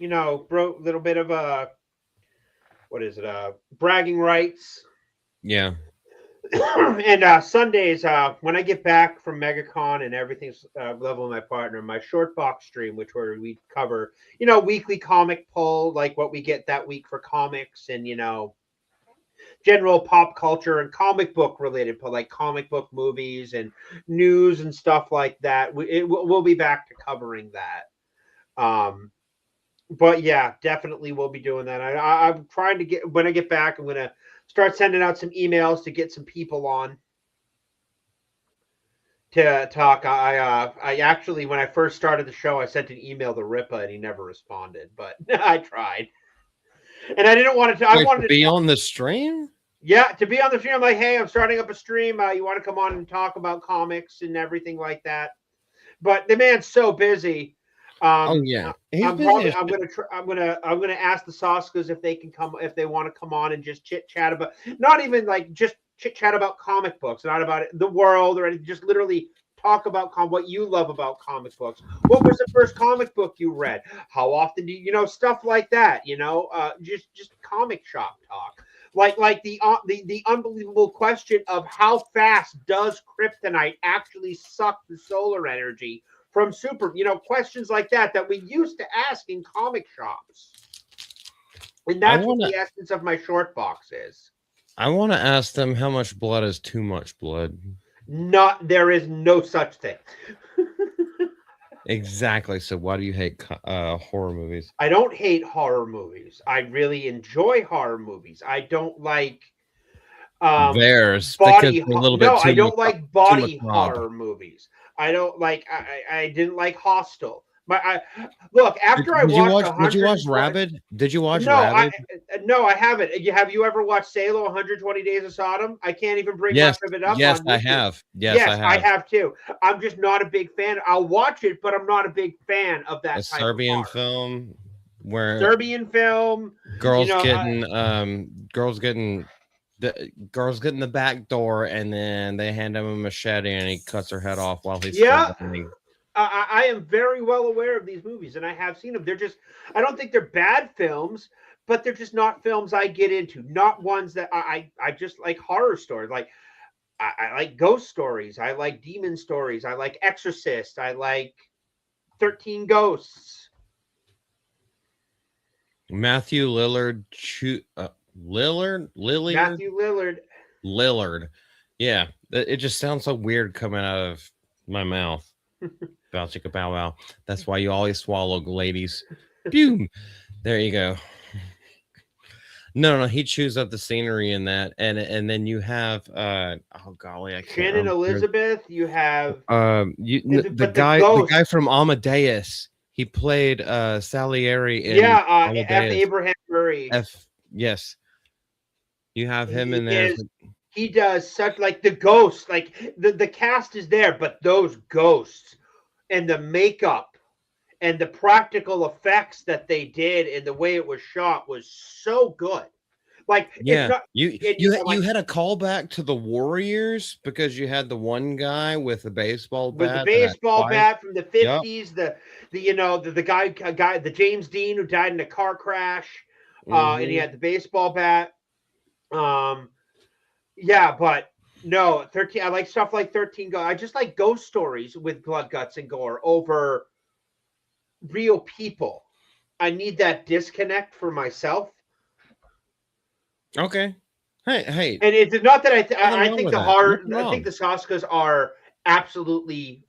little bit of what is it? Bragging rights. Yeah. And Sundays, when I get back from MegaCon and everything's level with my partner, my short box stream, where we cover, weekly comic pull, like what we get that week for comics and, general pop culture and comic book related, like comic book movies and news and stuff like that. We'll be back to covering that. But yeah, definitely we'll be doing that. I'm trying to when I get back, I'm going to start sending out some emails to get some people on to talk. I actually, when I first started the show, I sent an email to Rippa and he never responded, but I tried. And I didn't want to. I wanted to be on the stream. Yeah, to be on the stream. I'm like, hey, I'm starting up a stream. You want to come on and talk about comics and everything like that? But the man's so busy. Oh yeah, I'm gonna ask the Saskas if they can come, if they want to come on and just chit chat about, not even like just chit chat about comic books, not about the world or anything. Just literally talk about what you love about comic books. What was the first comic book you read? How often do you stuff like that? Just comic shop talk. Like the unbelievable question of how fast does kryptonite actually suck the solar energy from super, questions like that we used to ask in comic shops. And that's what the essence of my short box is. I want to ask them how much blood is too much blood. There is no such thing. Exactly. So why do you hate horror movies? I don't hate horror movies. I really enjoy horror movies. I don't like Theirs, because body. they're a little No, bit I too don't like too body macabre. horror movies. I don't like. I didn't like Hostel. Look, after I watched Did you watch 120. Rabid? Did you watch No, Rabid? no, I haven't. Have you ever watched Salo 120 Days of Sodom? I can't even bring much of it up Yes, on I YouTube. have. Yes, I Yes, I have. have too. I'm just not a big fan. I'll watch it, but I'm not a big fan of that A type of Serbian horror. film where Serbian film, girls getting girls getting the back door, and then they hand him a machete and he cuts her head off while he's still yeah. running. I am very well aware of these movies, and I have seen them. They're just, I don't think they're bad films, but they're just not films I get into. Not ones that I just like horror stories. Like I like ghost stories. I like demon stories. I like Exorcist. I like 13 Ghosts. Matthew Lillard, Matthew Lillard. Lillard. Yeah, it just sounds so weird coming out of my mouth. Bow chicka bow wow. That's why you always swallow, ladies. Boom. There you go. No, he chews up the scenery in that, and then you have oh golly, I can't Shannon remember. Elizabeth. You have the guy from Amadeus. He played Salieri in F. Abraham Murray. Yes. You have him in there. He does such like the ghosts, like the cast is there, but those ghosts and the makeup and the practical effects that they did and the way it was shot was so good. Like, yeah, it's not, you had a callback to the Warriors because you had the one guy with the baseball bat, from the 50s, yep. the guy, the James Dean who died in a car crash, and he had the baseball bat. Yeah, but no, 13. I like stuff like 13. I just like ghost stories with blood, guts, and gore over real people. I need that disconnect for myself. Okay. Hey. And it's not that I think the horror. I think the Saskas are absolutely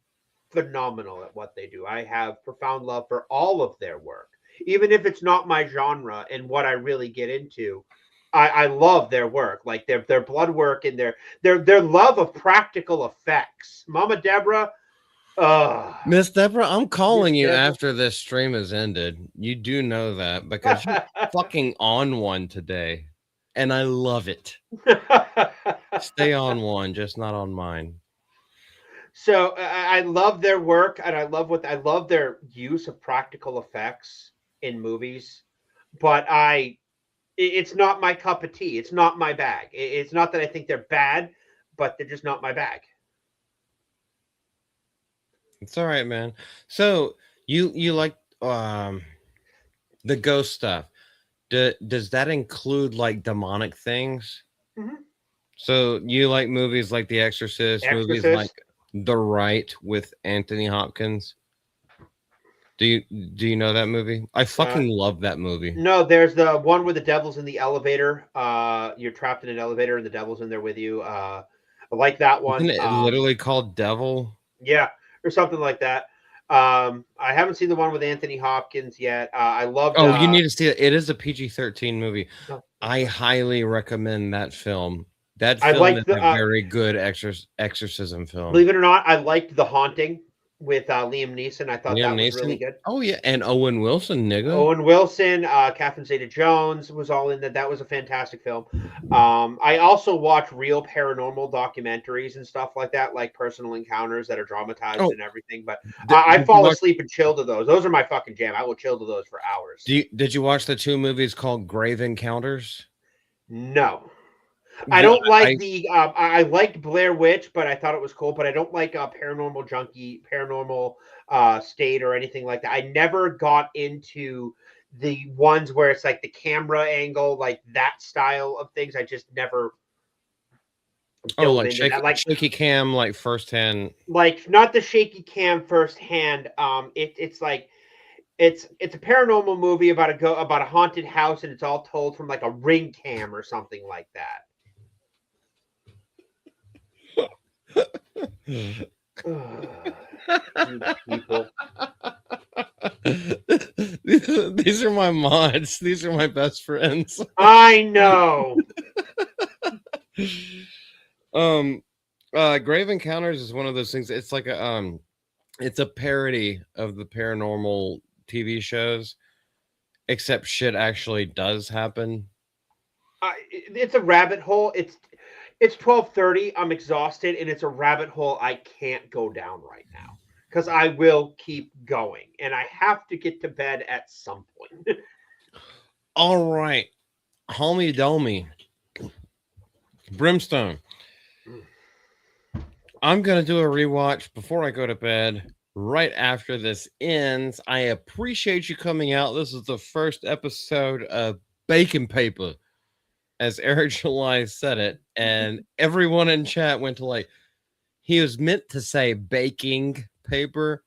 phenomenal at what they do. I have profound love for all of their work, even if it's not my genre and what I really get into. I love their work, like their blood work and their love of practical effects. Mama Deborah, Miss Deborah, I'm calling you after this stream has ended. You do know that because you're fucking on one today, and I love it. Stay on one, just not on mine. So I love their work, and I love their use of practical effects in movies, but it's not my cup of tea. It's not my bag. It's not that I think they're bad, but they're just not my bag. It's all right, man. So you like the ghost stuff. Does that include like demonic things? Mm-hmm. So you like movies like The Exorcist, movies like The Rite with Anthony Hopkins? Do you know that movie? I fucking love that movie. No, there's the one where the devil's in the elevator. You're trapped in an elevator and the devil's in there with you. I like that one. Isn't it literally called Devil? Yeah, or something like that. I haven't seen the one with Anthony Hopkins yet. I love. Oh, you need to see it. It is a PG-13 movie. I highly recommend that film. That film is a very good exorcism film. Believe it or not, I liked The Haunting with Liam Neeson. I thought that was really good. Oh yeah, and Owen Wilson, nigga. Owen Wilson, Catherine Zeta-Jones was all in that. That was a fantastic film. I also watch real paranormal documentaries and stuff like that, like Personal Encounters that are dramatized and everything. But I fall asleep and chill to those. Those are my fucking jam. I will chill to those for hours. Did you watch the 2 movies called Grave Encounters? No. I don't like I liked Blair Witch, but I thought it was cool. But I don't like Paranormal Junkie, Paranormal State, or anything like that. I never got into the ones where it's like the camera angle, like that style of things. I just never. Like shaky cam, like firsthand. Like not the shaky cam firsthand. It's like. It's a paranormal movie about a haunted house, and it's all told from like a Ring cam or something like that. People. These are my mods. These are my best friends. I know. Grave Encounters is one of those things. It's like it's a parody of the paranormal TV shows, except shit actually does happen. It's a rabbit hole. It's 12:30. I'm exhausted, and it's a rabbit hole I can't go down right now because I will keep going, and I have to get to bed at some point. All right, homie domi, Brimstone. I'm gonna do a rewatch before I go to bed. Right after this ends, I appreciate you coming out. This is the first episode of Bacon Paper, as Eric July said it, and everyone in chat went to like, he was meant to say baking paper.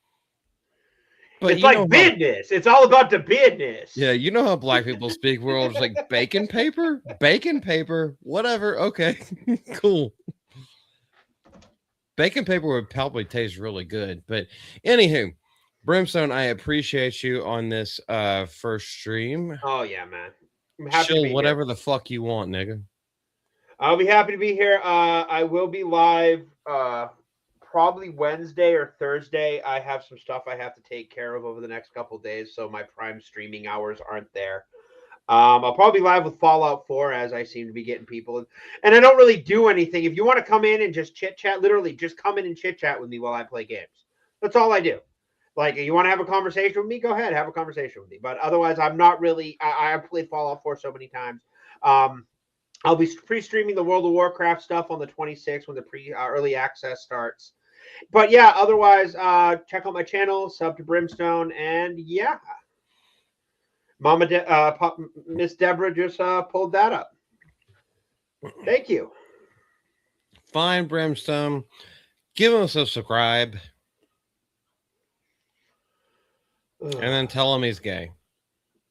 But it's like business. It's all about the business. Yeah, you know how black people speak. We're all just like bacon paper, whatever. Okay, cool. Bacon paper would probably taste really good. But anywho, Brimstone, I appreciate you on this first stream. Oh yeah, man. I'm happy Chill to be whatever here. the fuck you want, nigga. I'll be happy to be here. I will be live probably Wednesday or Thursday. I have some stuff I have to take care of over the next couple of days, so my prime streaming hours aren't there. I'll probably be live with Fallout 4 as I seem to be getting people. And I don't really do anything. If you want to come in and just chit chat, literally just come in and chit chat with me while I play games. That's all I do. Like, you want to have a conversation with me? Go ahead, have a conversation with me. But otherwise, I'm not really. I played Fallout 4 so many times. I'll be pre-streaming the World of Warcraft stuff on the 26th when the early access starts. But yeah, otherwise, check out my channel, sub to Brimstone, and yeah. Miss Deborah just pulled that up. Thank you. Fine, Brimstone. Give us a subscribe. And then tell him he's gay.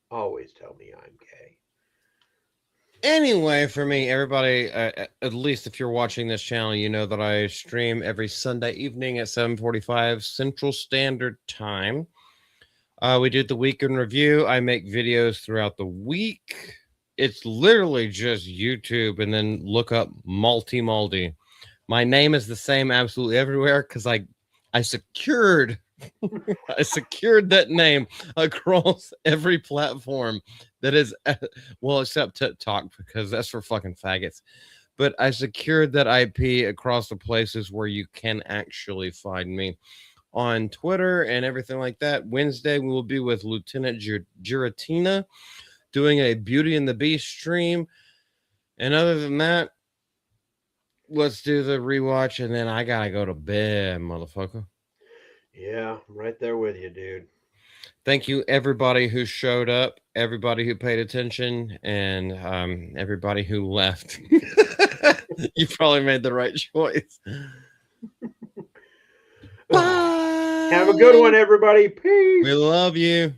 Always tell me I'm gay. Anyway, for me, everybody, at least if you're watching this channel, you know that I stream every Sunday evening at 7:45 Central Standard Time. We did the week in review. I make videos throughout the week. It's literally just YouTube and then look up Malty. My name is the same absolutely everywhere because I secured I secured that name across every platform that is, well, except TikTok because that's for fucking faggots. But I secured that IP across the places where you can actually find me. On Twitter and everything like that. Wednesday, we will be with Lieutenant Giratina doing a Beauty and the Beast stream. And other than that, let's do the rewatch, and then I gotta go to bed, motherfucker. Yeah, I'm right there with you, dude. Thank you, everybody who showed up, everybody who paid attention, and everybody who left. You probably made the right choice. Bye. Have a good one, everybody. Peace. We love you.